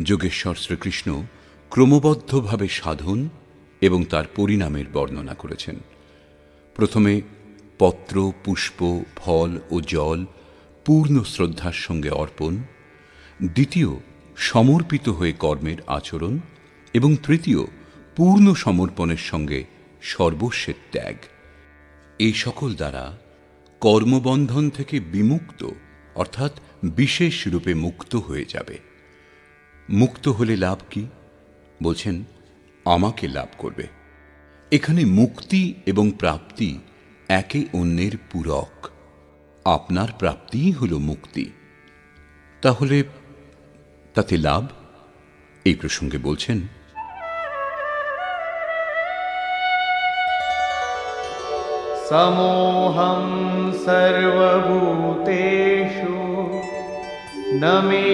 যোগেশ্বর শ্রীকৃষ্ণ ক্রমবদ্ধভাবে সাধন এবং তার পরিণামের বর্ণনা করেছেন। প্রথমে পত্র, পুষ্প, ফল ও জল পূর্ণ শ্রদ্ধার সঙ্গে অর্পণ, দ্বিতীয় সমর্পিত হয়ে কর্মের আচরণ, এবং তৃতীয় পূর্ণ সমর্পণের সঙ্গে সর্বস্বের ত্যাগ। এই সকল দ্বারা কর্মবন্ধন থেকে বিমুক্ত অর্থাৎ বিশেষ রূপে মুক্ত হয়ে যাবে। মুক্ত হলে লাভ কি? বলছেন আমাকে লাভ করবে। এখানে মুক্তি এবং প্রাপ্তি একে অন্যের পূরক। আপনার প্রাপ্তিই হল মুক্তি। তাহলে তাতে লাভ? এই প্রসঙ্গে বলছেন समोहं सर्वभूतेषु न मे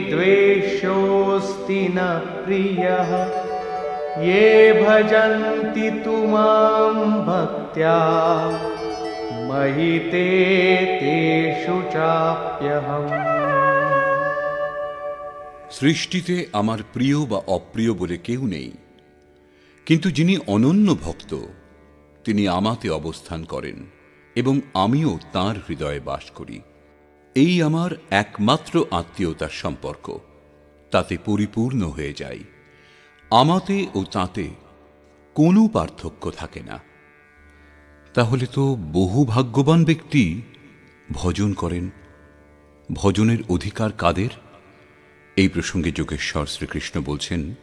द्वेषोऽस्ति न प्रियः ये भजन्ति तु मां भक्त्या मयि ते तेषु चाप्यहम्। সৃষ্টিতে আমার প্রিয় বা অপ্রিয় বলে কেউ নেই, কিন্তু যিনি অনন্য ভক্ত তিনি আমাতে অবস্থান করেন এবং আমিও তাঁর হৃদয়ে বাস করি। এই আমার একমাত্র আত্মীয়তার সম্পর্ক, তাতে পরিপূর্ণ হয়ে যাই। আমাতে ও তাতে কোনো পার্থক্য থাকে না। তাহলে তো বহু ভাগ্যবান ব্যক্তি ভজন করেন। ভজনের অধিকার কাদের? এই প্রসঙ্গে যোগেশ্বর শ্রীকৃষ্ণ বলছেন,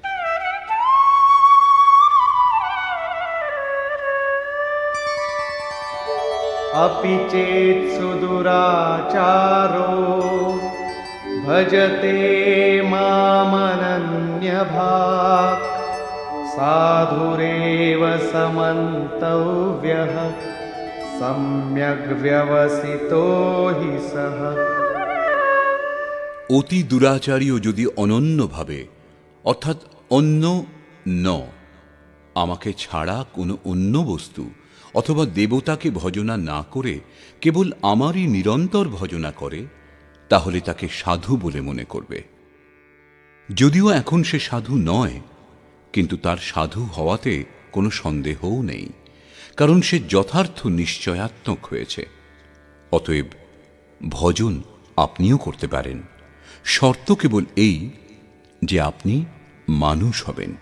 अपि चेत् सुदुराचारो भजते मामनन्यभाक् साधुरेव समन्तव्यः सम्यग् व्यवसितो हि सः। অতি দুরাচারীও যদি অনন্যভাবে অর্থাৎ অন্য ন আমাকে ছাড়া কোনো অন্য বস্তু অথবা দেবতাকে ভজনা না করে কেবল আমারই নিরন্তর ভজনা করে, তাহলে তাকে সাধু বলে মনে করবে। যদিও এখন সে সাধু নয়, কিন্তু তার সাধু হওয়াতে কোনো সন্দেহও নেই, কারণ সে যথার্থ নিশ্চয়াত্মক হয়েছে। অতএব ভজন আপনিও করতে পারেন, শর্ত কেবল এই যে আপনি মানুষ হবেন,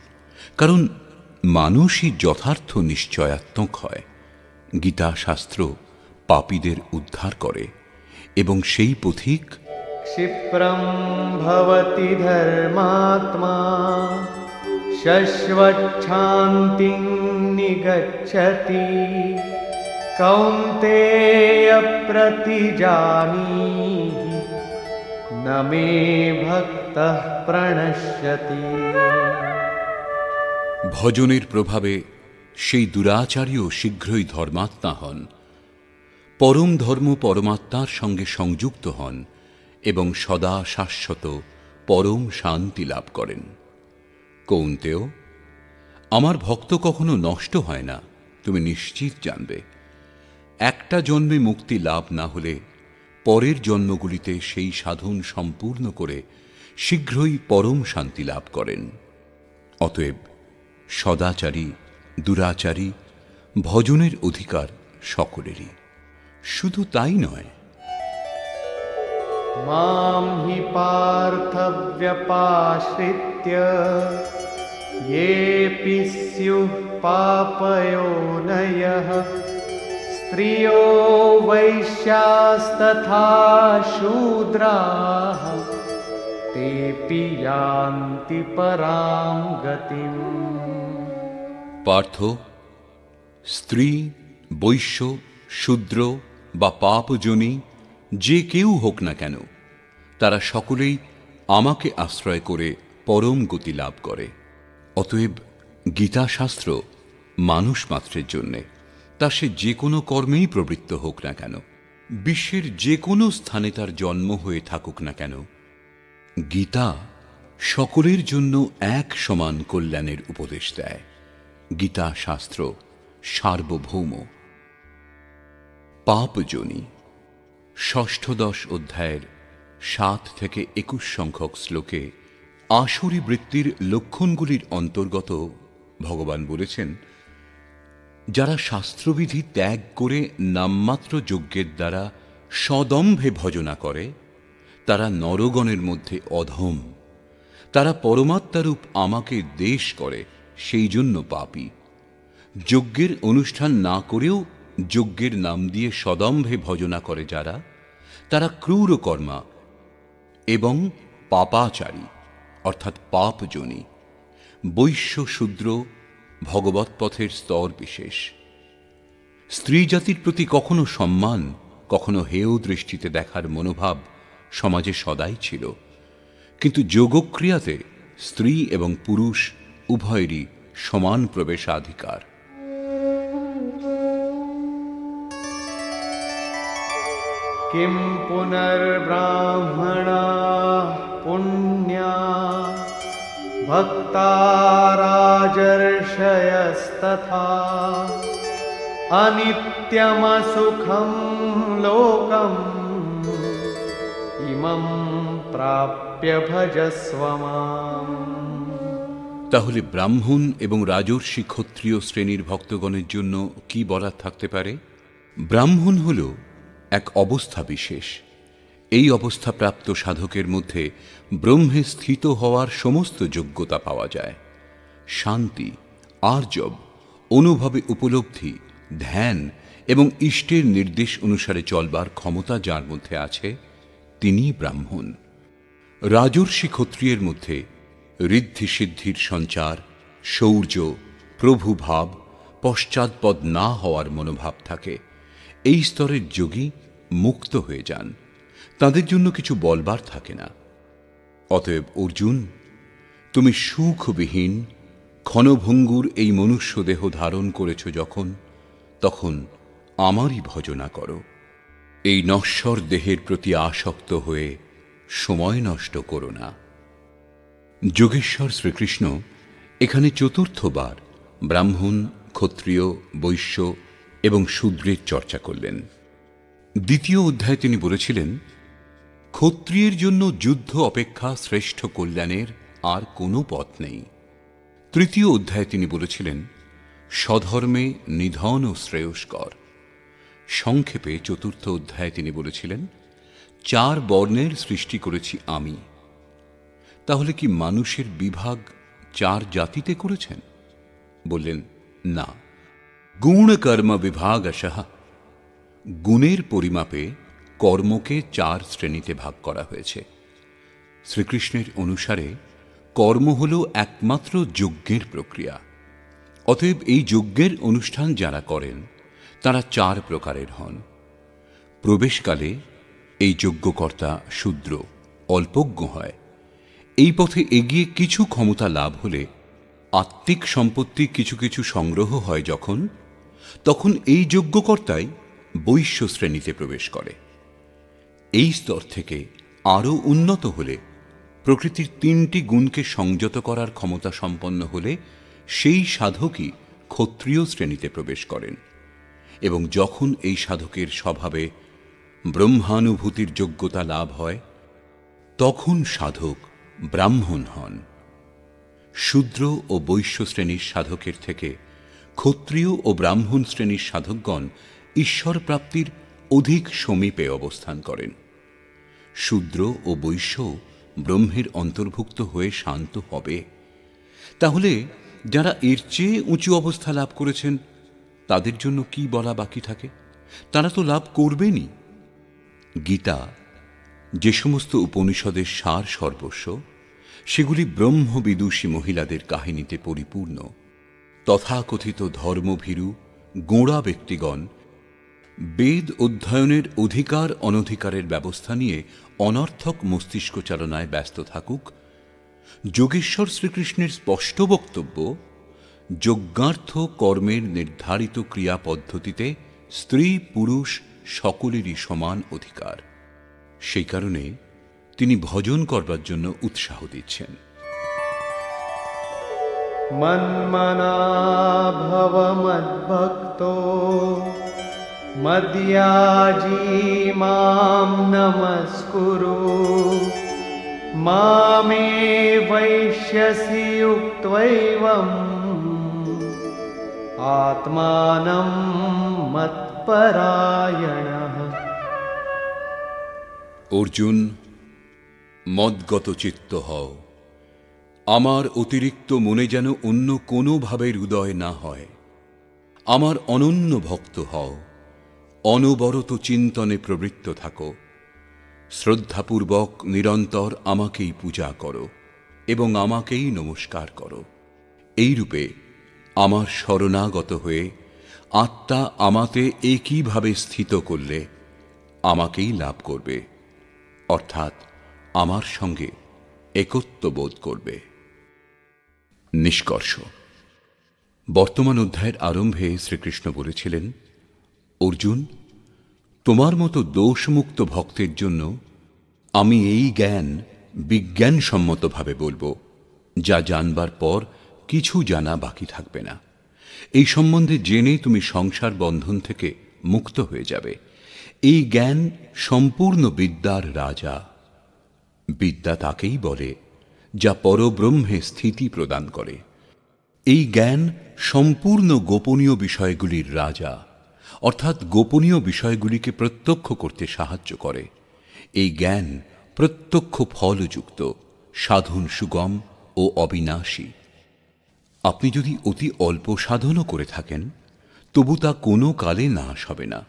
কারণ মানুষই যথার্থ নিশ্চয়াত্মক হয়। গীতা শাস্ত্র পাপীদের উদ্ধার করে এবং সেই পথিক क्षिप्रं भवति धर्मात्मा शश्वच्छान्तिं निगच्छति कौन्तेय प्रतिजानीहि न मे भक्तः प्रणश्यति। ভজনের প্রভাবে সেই দুরাচারীও শীঘ্রই ধর্মাত্মা হন, পরম ধর্ম পরমাত্মার সঙ্গে সংযুক্ত হন এবং সদা শাশ্বত পরম শান্তি লাভ করেন। কৌন্তেয়, আমার ভক্ত কখনো নষ্ট হয় না, তুমি নিশ্চিত জানবে। একটা জন্মে মুক্তি লাভ না হলে পরের জন্মগুলিতে সেই সাধন সম্পূর্ণ করে শীঘ্রই পরম শান্তি লাভ করেন। অতএব সদাচারী দুরাচারী ভজনের অধিকার সকলেরই। শুধু তাই নয়, मां हि पार्थव्यपाश्रित्य येऽपि स्युः पापयोनयः स्त्रियो वैश्यास्तथा शूद्राः तेऽपि यान्ति परां गतिम्। পার্থ, স্ত্রী, বৈশ্য, শূদ্র বা পাপজনী যে কেউ হোক না কেন, তারা সকলেই আমাকে আশ্রয় করে পরম গতি লাভ করে। অতএব গীতা শাস্ত্র মানুষ মাত্রের জন্যে, তা সে যে কোনো কর্মেই প্রবৃত্ত হোক না কেন, বিশ্বের যে কোনো স্থানে তার জন্ম হয়ে থাকুক না কেন, গীতা সকলের জন্য এক সমান কল্যাণের উপদেশ দেয়। গীতা শাস্ত্র সার্বভৌম। পাপজনী ষষ্ঠদশ অধ্যায়ের 7 থেকে 21 সংখ্যক শ্লোকে আসুরী বৃত্তির লক্ষণগুলির অন্তর্গত ভগবান বলেছেন, যারা শাস্ত্রবিধি ত্যাগ করে নামমাত্র যজ্ঞের দ্বারা সদম্ভে ভজনা করে, তারা নরগণের মধ্যে অধম। তারা পরমাত্মারূপ আমাকে দ্বেষ করে, সেই জন্য পাপী। যজ্ঞের অনুষ্ঠান না করেও যজ্ঞের নাম দিয়ে সদম্ভে ভজনা করে যারা, তারা ক্রূরকর্মা এবং পাপাচারী অর্থাৎ পাপজনী। বৈশ্য শূদ্র ভগবৎ পথের স্তর বিশেষ। স্ত্রী জাতির প্রতি কখনো সম্মান, কখনো হেয় দৃষ্টিতে দেখার মনোভাব সমাজে সদাই ছিল, কিন্তু যোগক্রিয়াতে স্ত্রী এবং পুরুষ উভয়েরই সমান প্রবেশাধিকার। किं पुनर्ब्राह्मणाः पुण्या भक्ता राजर्षयस्तथा अनित्यमसुखं लोकम् इमं प्राप्य भजस्व माम्। তাহলে ব্রাহ্মণ এবং রাজর্ষি ক্ষত্রিয় শ্রেণীর ভক্তগণের জন্য কি বলার থাকতে পারে? ব্রাহ্মণ হল এক অবস্থা বিশেষ। এই অবস্থাপ্রাপ্ত সাধকের মধ্যে ব্রহ্মে স্থিত হওয়ার সমস্ত যোগ্যতা পাওয়া যায়। শান্তি, আর্জব, অনুভবে উপলব্ধি, ধ্যান এবং ইষ্টের নির্দেশ অনুসারে চলবার ক্ষমতা যার মধ্যে আছে তিনিই ব্রাহ্মণ। রাজর্ষি ক্ষত্রিয়ের মধ্যে ঋদ্ধি সিদ্ধির সঞ্চার, শৌর্য, প্রভুভাব, পশ্চাৎপদ না হওয়ার মনোভাব থাকে। এই স্তরের যোগী মুক্ত হয়ে যান, তাদের জন্য কিছু বলবার থাকে না। অতএব অর্জুন, তুমি সুখবিহীন ক্ষণভঙ্গুর এই মনুষ্য দেহ ধারণ করেছ যখন, তখন আমারই ভজনা করো। এই নশ্বর দেহের প্রতি আসক্ত হয়ে সময় নষ্ট করো না। যোগেশ্বর শ্রীকৃষ্ণ এখানে চতুর্থবার ব্রাহ্মণ, ক্ষত্রিয়, বৈশ্য এবং শূদ্রের চর্চা করলেন। দ্বিতীয় অধ্যায়ে তিনি বলেছিলেন, ক্ষত্রিয়ের জন্য যুদ্ধ অপেক্ষা শ্রেষ্ঠ কল্যাণের আর কোনো পথ নেই। তৃতীয় অধ্যায়ে তিনি বলেছিলেন, স্বধর্মে নিধন ও শ্রেয়স্কর। সংক্ষেপে চতুর্থ অধ্যায়ে তিনি বলেছিলেন, 4 বর্ণের সৃষ্টি করেছি আমি। তাহলে কি মানুষের বিভাগ 4 জাতিতে করেছেন? বললেন, না, গুণ কর্ম বিভাগশঃ। গুণের পরিমাপে কর্মকে 4 শ্রেণীতে ভাগ করা হয়েছে। শ্রীকৃষ্ণের অনুসারে কর্ম হল একমাত্র যজ্ঞের প্রক্রিয়া। অতএব এই যজ্ঞের অনুষ্ঠান যারা করেন তারা 4 প্রকারের হন। প্রবেশকালে এই যজ্ঞকর্তা শূদ্র, অল্পজ্ঞ হয়। এই পথে এগিয়ে কিছু ক্ষমতা লাভ হলে আত্মিক সম্পত্তি কিছু কিছু সংগ্রহ হয় যখন, তখন এই যজ্ঞকর্তাই বৈশ্য শ্রেণীতে প্রবেশ করে। এই স্তর থেকে আরও উন্নত হলে, প্রকৃতির 3টি গুণকে সংযত করার ক্ষমতা সম্পন্ন হলে সেই সাধকই ক্ষত্রিয় শ্রেণীতে প্রবেশ করেন। এবং যখন এই সাধকের স্বভাবে ব্রহ্মানুভূতির যোগ্যতা লাভ হয়, তখন সাধক ব্রাহ্মণ হন। শূদ্র ও বৈশ্য শ্রেণীর সাধকের থেকে ক্ষত্রিয় ও ব্রাহ্মণ শ্রেণীর সাধকগণ ঈশ্বর প্রাপ্তির অধিক সমীপে অবস্থান করেন। শূদ্র ও বৈশ্য ব্রহ্মের অন্তর্ভুক্ত হয়ে শান্ত হবে। তাহলে যারা এর চেয়ে উঁচু অবস্থা লাভ করেছেন তাদের জন্য কি বলা বাকি থাকে? তারা তো লাভ করবেনই। গীতা যে সমস্ত উপনিষদের সার সর্বস্ব, সেগুলি ব্রহ্মবিদুষী মহিলাদের কাহিনীতে পরিপূর্ণ। তথাকথিত ধর্মভীরু গোঁড়া ব্যক্তিগণ বেদ অধ্যয়নের অধিকার অনধিকারের ব্যবস্থা নিয়ে অনর্থক মস্তিষ্ক চালনায় ব্যস্ত থাকুক। যোগেশ্বর শ্রীকৃষ্ণের স্পষ্ট বক্তব্য, যজ্ঞার্থ কর্মের নির্ধারিত ক্রিয়া পদ্ধতিতে স্ত্রী পুরুষ সকলেরই সমান অধিকার। সেই কারণে তিনি ভজন করবার জন্য উৎসাহ দিচ্ছেন। মন্মনা ভব মদ্ভক্তো মদ্যাজি মাম নমস্কুরু মামে বৈশ্যসি উক্ত্বৈবম আত্মানম মৎপরায়ণঃ। অর্জুন, মদ্গত চিত্ত হও। আমার অতিরিক্ত মনে যেন অন্য কোনো ভাবের উদয় না হয়। আমার অনন্য ভক্ত হও। অনবরত চিন্তনে প্রবৃত্ত থাকো। শ্রদ্ধাপূর্বক নিরন্তর আমাকেই পূজা করো এবং আমাকেই নমস্কার করো। এইরূপে আমার শরণাগত হয়ে আত্মা আমাতে একইভাবে স্থিত করলে আমাকেই লাভ করবে, অর্থাৎ আমার সঙ্গে একত্ব বোধ করবে। নিষ্কর্ষ। বর্তমান অধ্যায়ের আরম্ভে শ্রীকৃষ্ণ বলেছিলেন, অর্জুন, তোমার মতো দোষমুক্ত ভক্তের জন্য আমি এই জ্ঞান বিজ্ঞানসম্মতভাবে বলবো, যা জানবার পর কিছু জানা বাকি থাকবে না। এই সম্বন্ধে জেনে তুমি সংসার বন্ধন থেকে মুক্ত হয়ে যাবে। এই জ্ঞান সম্পূর্ণ বিদ্যার রাজা। বিদ্যা তাকেই বলে যা পরব্রহ্মে স্থিতি প্রদান করে। এই জ্ঞান সম্পূর্ণ গোপনীয় বিষয়গুলির রাজা, অর্থাৎ গোপনীয় বিষয়গুলিকে প্রত্যক্ষ করতে সাহায্য করে। এই জ্ঞান প্রত্যক্ষ ফলযুক্ত, সাধন সুগম ও অবিনাশী। আপনি যদি অতি অল্প সাধনও করে থাকেন, তবু তা কোনো কালে নাশ হবে না,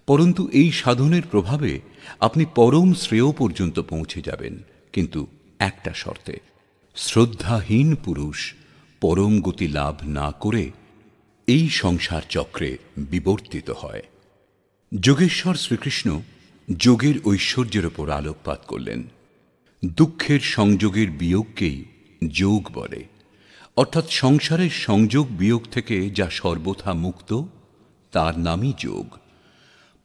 পরন্তু এই সাধনের প্রভাবে আপনি পরম শ্রেয় পর্যন্ত পৌঁছে যাবেন, কিন্তু একটা শর্তে: শ্রদ্ধাহীন পুরুষ পরম গতি লাভ না করে এই সংসার চক্রে বিবর্তিত হয়। যোগেশ্বর শ্রীকৃষ্ণ যোগের ঐশ্বর্যের ওপর আলোকপাত করলেন। দুঃখের সংযোগের বিয়োগকেই যোগ বলে, অর্থাৎ সংসারের সংযোগ বিয়োগ থেকে যা সর্বথা মুক্ত তার নামই যোগ।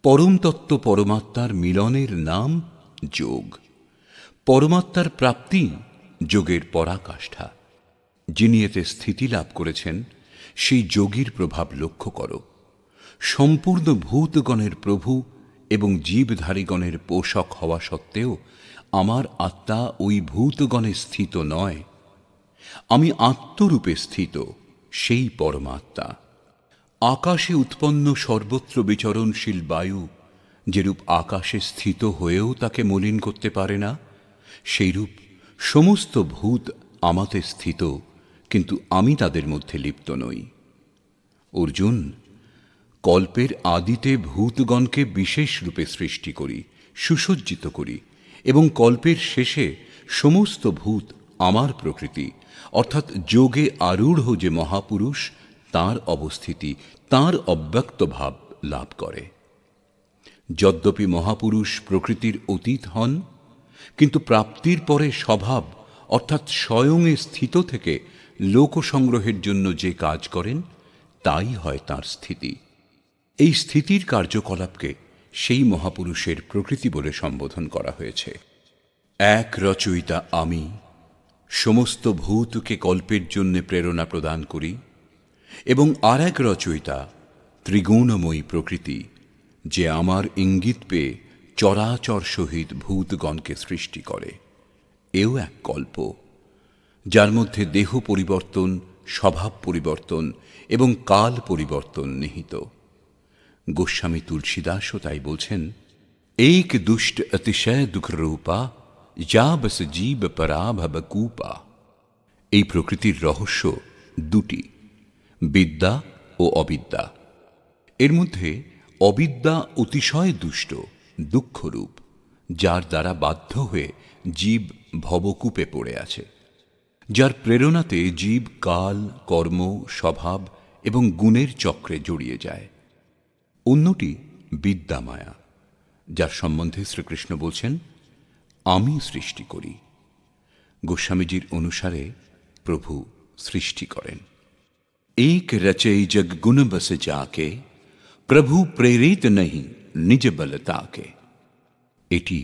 পরম তত্ত্ব পরমাত্মার মিলনের নাম যোগ। পরমাত্মার প্রাপ্তি যোগের পরাকাষ্ঠা। যিনি এতে স্থিতি লাভ করেছেন সেই যোগীর প্রভাব লক্ষ্য করো। সম্পূর্ণ ভূতগণের প্রভু এবং জীবধারীগণের পোষক হওয়া সত্ত্বেও আমার আত্মা ওই ভূতগণে স্থিত নয়। আমি আত্মরূপে স্থিত, সেই পরমাত্মা। আকাশে উৎপন্ন সর্বত্র বিচরণশীল বায়ু যেরূপ আকাশে স্থিত হয়েও তাকে মলিন করতে পারে না, সেইরূপ সমস্ত ভূত আমাতে স্থিত, কিন্তু আমি তাদের মধ্যে লিপ্ত নই। অর্জুন, কল্পের আদিতে ভূতগণকে বিশেষ রূপে সৃষ্টি করি, সুসজ্জিত করি, এবং কল্পের শেষে সমস্ত ভূত আমার প্রকৃতি, অর্থাৎ যোগে আরূঢ় যে মহাপুরুষ তাঁর অবস্থিতি, তাঁর অব্যক্ত ভাব লাভ করে। যদ্যপি মহাপুরুষ প্রকৃতির অতীত হন, কিন্তু প্রাপ্তির পরে স্বভাব অর্থাৎ স্বয়ংয়ে স্থিত থেকে লোকসংগ্রহের জন্য যে কাজ করেন তাই হয় তাঁর স্থিতি। এই স্থিতির কার্যকলাপকে সেই মহাপুরুষের প্রকৃতি বলে সম্বোধন করা হয়েছে। এক রচয়িতা আমি সমস্ত ভূতকে কল্পের জন্য প্রেরণা প্রদান করি, এবং আর এক রচয়িতা ত্রিগুণময়ী প্রকৃতি, যে আমার ইঙ্গিত পেয়ে চরাচর সহিত ভূতগণকে সৃষ্টি করে। এও এক কল্প, যার মধ্যে দেহ পরিবর্তন, স্বভাব পরিবর্তন এবং কাল পরিবর্তন নিহিত। গোস্বামী তুলসীদাসও তাই বলছেন, এক দুষ্ট অতিশয় দুঃখরূপা যা বস জীব পরাভব কূপা। এই প্রকৃতির রহস্য দুটি, বিদ্যা ও অবিদ্যা। এর মধ্যে অবিদ্যা অতিশয় দুষ্ট, দুঃখরূপ, যার দ্বারা বাধ্য হয়ে জীব ভবকূপে পড়ে আছে, যার প্রেরণাতে জীব কাল, কর্ম, স্বভাব এবং গুণের চক্রে জড়িয়ে যায়। অন্যটি বিদ্যা মায়া, যার সম্বন্ধে শ্রীকৃষ্ণ বলছেন, আমি সৃষ্টি করি। গোস্বামীজির অনুসারে প্রভু সৃষ্টি করেন। এক রচৈ জগ গুণ বস যাকে, প্রভু প্রেরিত নহি নিজ বলতাকে। এটি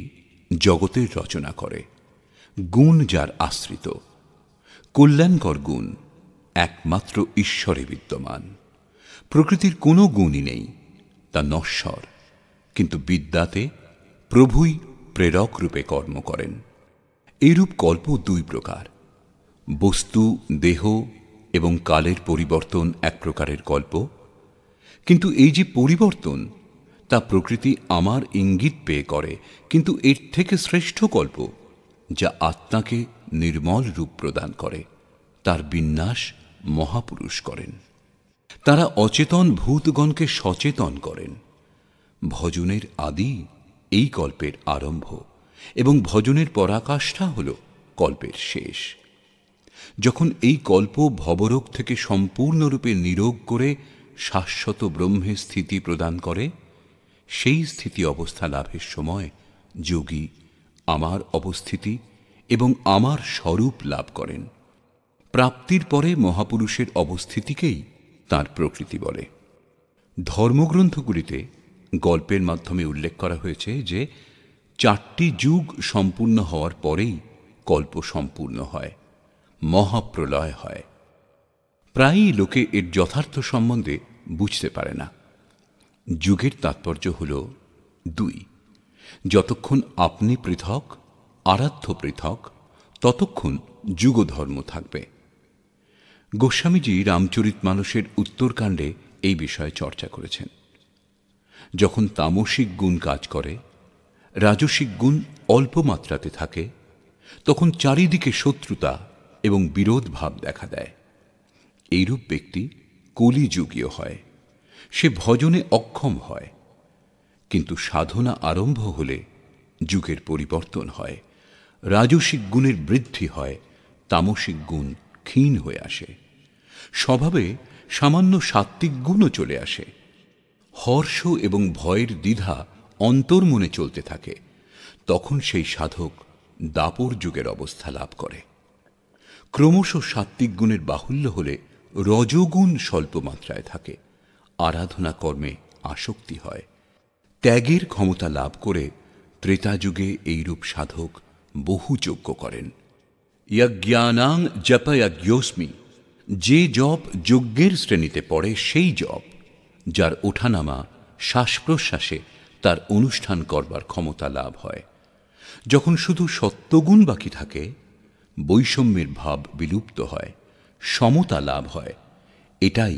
জগতের রচনা করে, গুণ যার আশ্রিত। কল্যাণকর গুণ একমাত্র ঈশ্বরে বিদ্যমান। প্রকৃতির কোনো গুণই নেই, তা নশ্বর, কিন্তু বিদ্যাতে প্রভুই প্রেরক রূপে কর্ম করেন। এইরূপ কল্প দুই প্রকার, বস্তু, দেহ এবং কালের পরিবর্তন এক প্রকারের কল্প। কিন্তু এই যে পরিবর্তন, তা প্রকৃতি আমার ইঙ্গিত পেয়ে করে, কিন্তু এর থেকে শ্রেষ্ঠ কল্প, যা আত্মাকে নির্মল রূপ প্রদান করে, তার বিন্যাস মহাপুরুষ করেন। তারা অচেতন ভূতগণকে সচেতন করেন। ভজনের আদি এই কল্পের আরম্ভ, এবং ভজনের পরাকাষ্ঠা হল কল্পের শেষ। যখন এই কল্প ভবরোগ থেকে সম্পূর্ণরূপে নিরোগ করে শাশ্বত ব্রহ্মে স্থিতি প্রদান করে, সেই স্থিতি অবস্থা লাভের সময় যোগী আমার অবস্থিতি এবং আমার স্বরূপ লাভ করেন। প্রাপ্তির পরে মহাপুরুষের অবস্থিতিকেই তাঁর প্রকৃতি বলে। ধর্মগ্রন্থগুলিতে গল্পের মাধ্যমে উল্লেখ করা হয়েছে যে 4টি যুগ সম্পূর্ণ হওয়ার পরেই কল্প সম্পূর্ণ হয়, মহাপ্রলয় হয়। প্রায়ই লোকে এর যথার্থ সম্বন্ধে বুঝতে পারে না। যুগের তাৎপর্য হল দুই। যতক্ষণ আপনি পৃথক, আরাধ্য পৃথক, ততক্ষণ যুগধর্ম থাকবে। গোস্বামীজি রামচরিতমানসের উত্তরকাণ্ডে এই বিষয়ে চর্চা করেছেন। যখন তামসিক গুণ কাজ করে, রাজসিক গুণ অল্প মাত্রাতে থাকে, তখন চারিদিকে শত্রুতা এবং বিরোধ ভাব দেখা দেয়। এইরূপ ব্যক্তি কলিযুগীয় হয়, সে ভজনে অক্ষম হয়। কিন্তু সাধনা আরম্ভ হলে যুগের পরিবর্তন হয়, রাজসিক গুণের বৃদ্ধি হয়, তামসিক গুণ ক্ষীণ হয়ে আসে, স্বভাবে সামান্য সাত্ত্বিক গুণও চলে আসে। হর্ষ এবং ভয়ের দ্বিধা অন্তর্মনে চলতে থাকে, তখন সেই সাধক দাপর যুগের অবস্থা লাভ করে। ক্রমশ সাত্ত্বিক গুণের বাহুল্য হলে রজোগুণ স্বল্প মাত্রায় থাকে, আরাধনা কর্মে আসক্তি হয়। ত্যাগের ক্ষমতা লাভ করে ত্রেতা যুগে এইরূপ সাধক বহু যজ্ঞ করেন। যজ্ঞানাং জপযজ্ঞোস্মি, যে জপ যজ্ঞের শ্রেণীতে পড়ে সেই জপ, যার ওঠানামা শ্বাস প্রশ্বাসে তার অনুষ্ঠান করবার ক্ষমতা লাভ হয়। যখন শুধু সত্যগুণ বাকি থাকে, বৈষম্যের ভাব বিলুপ্ত হয়, সমতা লাভ হয়, এটাই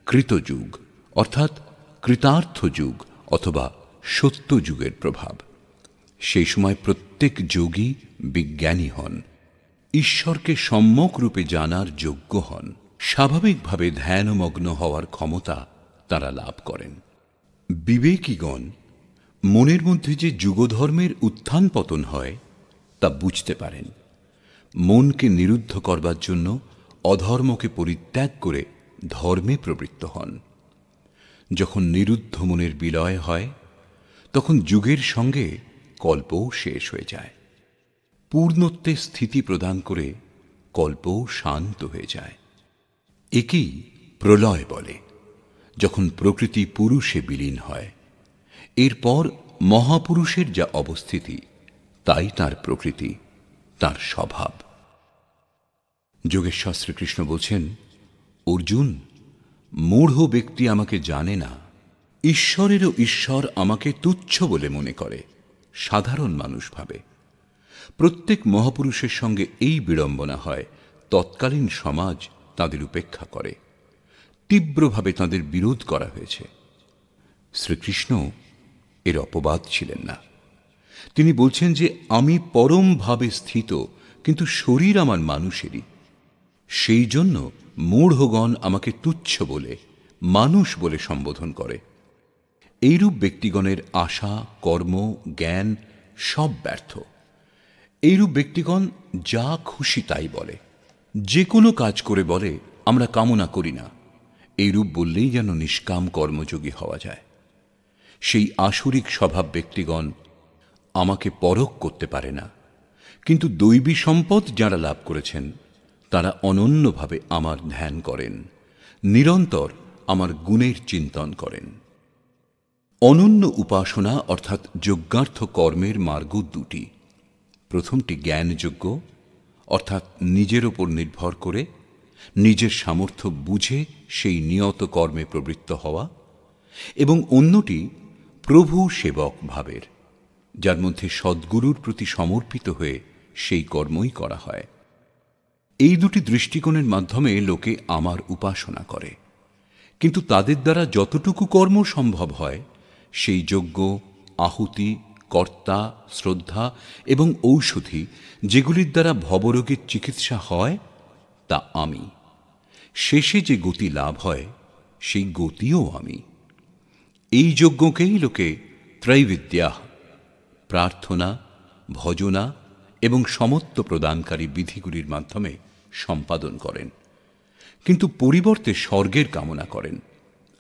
কৃতযুগ অর্থাৎ কৃতার্থ যুগ অথবা সত্য যুগের প্রভাব। সেই সময় প্রত্যেক যোগী বিজ্ঞানী হন, ঈশ্বরকে সম্যক রূপে জানার যোগ্য হন, স্বাভাবিকভাবে ধ্যানমগ্ন হওয়ার ক্ষমতা তারা লাভ করেন। বিবেকীগণ মনের মধ্যে যে যুগধর্মের উত্থান পতন হয় তা বুঝতে পারেন। মনকে নিরুদ্ধ করবার জন্য অধর্মকে পরিত্যাগ করে ধর্মে প্রবৃত্ত হন। যখন নিরুদ্ধ মনের বিলয় হয়, তখন যুগের সঙ্গে কল্পও শেষ হয়ে যায়। পূর্ণত্বে স্থিতি প্রদান করে কল্পও শান্ত হয়ে যায়। একেই প্রলয় বলে, যখন প্রকৃতি পুরুষে বিলীন হয়। এরপর মহাপুরুষের যা অবস্থিতি, তাই তার প্রকৃতি, তার স্বভাব। যোগেশ্বর শ্রীকৃষ্ণ বলছেন, অর্জুন, মূঢ় ব্যক্তি আমাকে জানে না, ঈশ্বরেরও ঈশ্বর আমাকে তুচ্ছ বলে মনে করে, সাধারণ মানুষ ভাবে। প্রত্যেক মহাপুরুষের সঙ্গে এই বিড়ম্বনা হয়, তৎকালীন সমাজ তাদের উপেক্ষা করে, তীব্রভাবে তাদের বিরোধ করা হয়েছে। শ্রীকৃষ্ণ এর অপবাদ ছিলেন না। তিনি বলছেন যে আমি পরমভাবে স্থিত, কিন্তু শরীর আমার মানুষেরই। সেই জন্য মূঢ়গণ আমাকে তুচ্ছ বলে, মানুষ বলে সম্বোধন করে। এইরূপ ব্যক্তিগণের আশা, কর্ম, জ্ঞান সব ব্যর্থ। এইরূপ ব্যক্তিগণ যা খুশি তাই বলে, যে কোনো কাজ করে বলে আমরা কামনা করি না। এইরূপ বললেই যেন নিষ্কাম কর্মযোগী হওয়া যায়। সেই আসুরিক স্বভাব ব্যক্তিগণ আমাকে পরখ করতে পারে না, কিন্তু দৈবী সম্পদ যাঁরা লাভ করেছেন তারা অনন্যভাবে আমার ধ্যান করেন, নিরন্তর আমার গুণের চিন্তন করেন। অনন্য উপাসনা অর্থাৎ যজ্ঞার্থ কর্মের মার্গ দুটি। প্রথমটি জ্ঞানযজ্ঞ, অর্থাৎ নিজের ওপর নির্ভর করে নিজের সামর্থ্য বুঝে সেই নিয়ত কর্মে প্রবৃত্ত হওয়া, এবং অন্যটি প্রভু সেবক ভাবের, যার মধ্যে সদ্গুরুর প্রতি সমর্পিত হয়ে সেই কর্মই করা হয়। এই দুটি দৃষ্টিকোণের মাধ্যমে লোকে আমার উপাসনা করে, কিন্তু তাদের দ্বারা যতটুকু কর্ম সম্ভব হয় সেই যজ্ঞ, আহুতি, কর্তা, শ্রদ্ধা এবং ঔষধি যেগুলির দ্বারা ভবরোগের চিকিৎসা হয় তা আমি। শেষে যে গতি লাভ হয় সেই গতিও আমি। এই যজ্ঞকেই লোকে ত্রৈবিদ্যা, প্রার্থনা, ভজনা এবং সমত্ব প্রদানকারী বিধিগুলির মাধ্যমে সম্পাদন করেন, কিন্তু পরিবর্তে স্বর্গের কামনা করেন।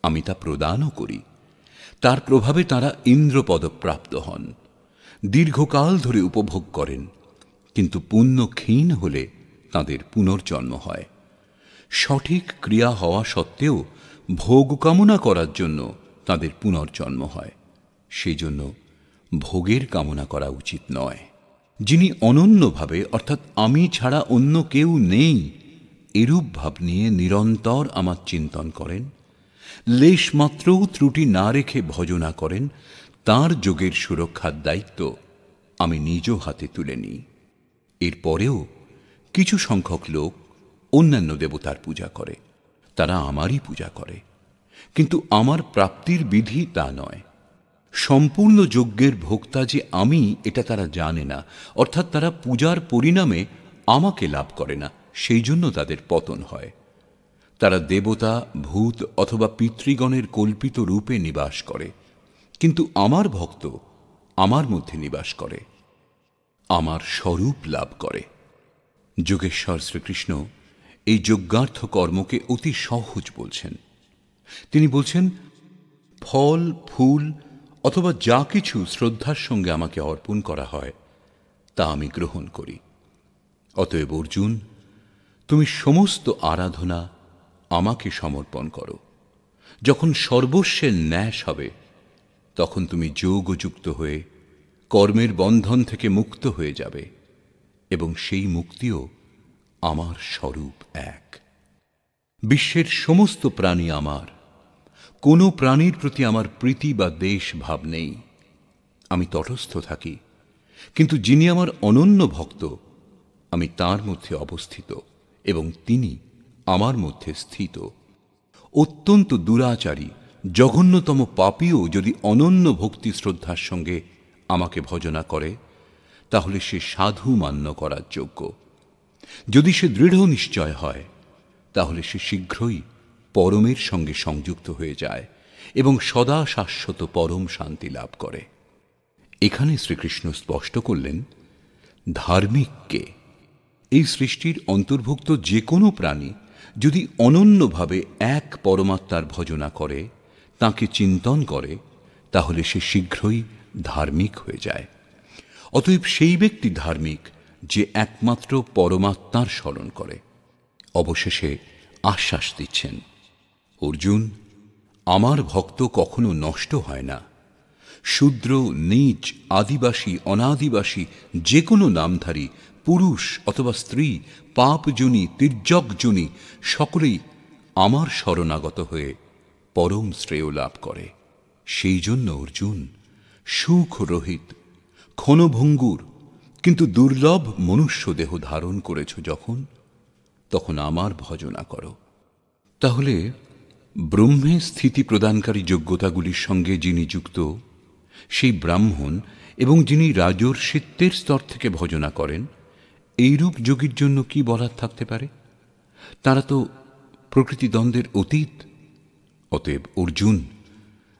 আমি তা প্রদানও করি। তার প্রভাবে তাঁরা ইন্দ্রপদ প্রাপ্ত হন, দীর্ঘকাল ধরে উপভোগ করেন, কিন্তু পুণ্য ক্ষীণ হলে তাঁদের পুনর্জন্ম হয়। সঠিক ক্রিয়া হওয়া সত্ত্বেও ভোগ কামনা করার জন্য তাঁদের পুনর্জন্ম হয়। সেই জন্য ভোগের কামনা করা উচিত নয়। যিনি অনন্যভাবে অর্থাৎ আমি ছাড়া অন্য কেউ নেই এরূপ ভাব নিয়ে নিরন্তর আমার চিন্তন করেন, লেশমাত্রও ত্রুটি না রেখে ভজনা করেন, তাঁর যোগের সুরক্ষার দায়িত্ব আমি নিজ হাতে তুলে নিই। এরপরেও কিছু সংখ্যক লোক অন্যান্য দেবতার পূজা করে, তারা আমারই পূজা করে, কিন্তু আমার প্রাপ্তির বিধি তা নয়। সম্পূর্ণ যজ্ঞের ভোক্তা যে আমি, এটা তারা জানে না, অর্থাৎ তারা পূজার পরিণামে আমাকে লাভ করে না, সেই জন্য তাদের পতন হয়। তারা দেবতা, ভূত অথবা পিতৃগণের কল্পিত রূপে নিবাস করে, কিন্তু আমার ভক্ত আমার মধ্যে নিবাস করে, আমার স্বরূপ লাভ করে। যোগেশ্বর শ্রীকৃষ্ণ এই যজ্ঞার্থ কর্মকে অতি সহজ বলছেন। তিনি বলছেন, ফল, ফুল অথবা যা কিছু শ্রদ্ধার সঙ্গে আমাকে অর্পণ করা হয় তা আমি গ্রহণ করি। অতএব অর্জুন, তুমি সমস্ত আরাধনা আমাকে সমর্পণ করো। যখন সর্বস্বের ন্যাস হবে, তখন তুমি যোগযুক্ত হয়ে কর্মের বন্ধন থেকে মুক্ত হয়ে যাবে, এবং সেই মুক্তিও আমার স্বরূপ এক। বিশ্বের সমস্ত প্রাণী আমার, কোনো প্রাণীর প্রতি আমার প্রীতি বা দেশ ভাব নেই। আমি তটস্থ থাকি, কিন্তু যিনি আমার অনন্য ভক্ত, আমি তার মধ্যে অবস্থিত এবং তিনি আমার মধ্যে স্থিত। অত্যন্ত দুরাচারী, জঘন্যতম পাপীও যদি অনন্য ভক্তি শ্রদ্ধার সঙ্গে আমাকে ভজনা করে, তাহলে সে সাধু মান্য করার যোগ্য। যদি সে দৃঢ় নিশ্চয় হয়, তাহলে সে শীঘ্রই পরমের সঙ্গে সংযুক্ত হয়ে যায় এবং সদা শাশ্বত পরম শান্তি লাভ করে। এখানে শ্রীকৃষ্ণ স্পষ্ট করলেন, ধার্মিককে, এই সৃষ্টির অন্তর্ভুক্ত যে কোনো প্রাণী যদি অনন্যভাবে এক পরমাত্মার ভজনা করে, তাকে চিন্তন করে, তাহলে সে শীঘ্রই ধার্মিক হয়ে যায়। অতএব সেই ব্যক্তি ধার্মিক যে একমাত্র পরমাত্মার স্মরণ করে। অবশেষে আশ্বাস দিচ্ছেন, অর্জুন, আমার ভক্ত কখনো নষ্ট হয় না। শূদ্র, নীচ, আদিবাসী, অনাদিবাসী, যে কোনো নামধারী, পুরুষ অথবা স্ত্রী, পাপজনী, তির্যকজনী, সকলেই আমার শরণাগত হয়ে পরম শ্রেয় লাভ করে। সেই জন্য অর্জুন, সুখ রহিত, ক্ষণভঙ্গুর কিন্তু দুর্লভ মনুষ্য দেহ ধারণ করেছ যখন, তখন আমার ভজনা করো। তাহলে ব্রহ্মে স্থিতি প্রদানকারী যোগ্যতাগুলির সঙ্গে যিনি যুক্ত, সেই ব্রাহ্মণ, এবং যিনি রাজর্ষিত্বের স্তর থেকে ভজনা করেন, এইরূপ যোগীর জন্য কি বলার থাকতে পারে? তারা তো প্রকৃতিদ্বন্দ্বের অতীত। অতএব অর্জুন,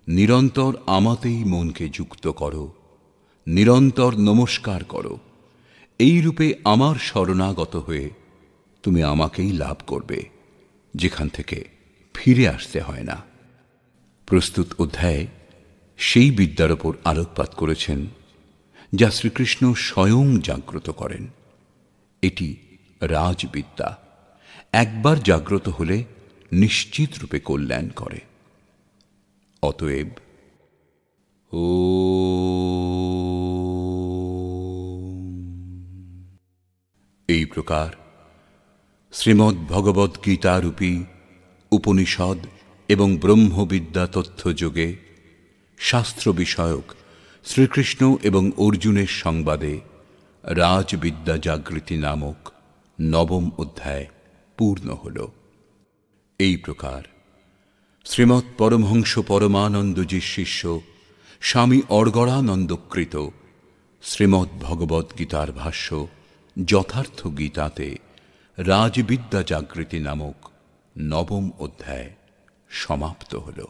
নিরন্তর আমাতেই মনকে যুক্ত করো, নিরন্তর নমস্কার করো। এই রূপে আমার শরণাগত হয়ে তুমি আমাকেই লাভ করবে, যেখান থেকে ফিরে আসতে হয় না। প্রস্তুত অধ্যায়ে সেই বিদ্যার ওপর আলোকপাত করেছেন যা শ্রীকৃষ্ণ স্বয়ং জাগ্রত করেন। এটি রাজবিদ্যা, একবার জাগ্রত হলে নিশ্চিত রূপে কল্যাণ করে। অতএব এই প্রকার শ্রীমদ্ ভগবদ্ গীতারূপী উপনিষদ এবং ব্রহ্মবিদ্যা তথ্যযোগে শাস্ত্র বিষয়ক শ্রীকৃষ্ণ এবং অর্জুনের সংবাদে রাজবিদ্যা জাগৃতি নামক নবম অধ্যায় পূর্ণ হল। এই প্রকার শ্রীমৎ পরমহংস পরমানন্দজির শিষ্য স্বামী অর্গড়ানন্দকৃত শ্রীমদ্ ভগবদ্ গীতার ভাষ্য যথার্থ গীতাতে রাজবিদ্যা জাগৃতি নামক নবম অধ্যায় সমাপ্ত হল।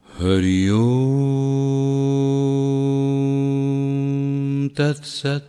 হরি ওম তৎসৎ।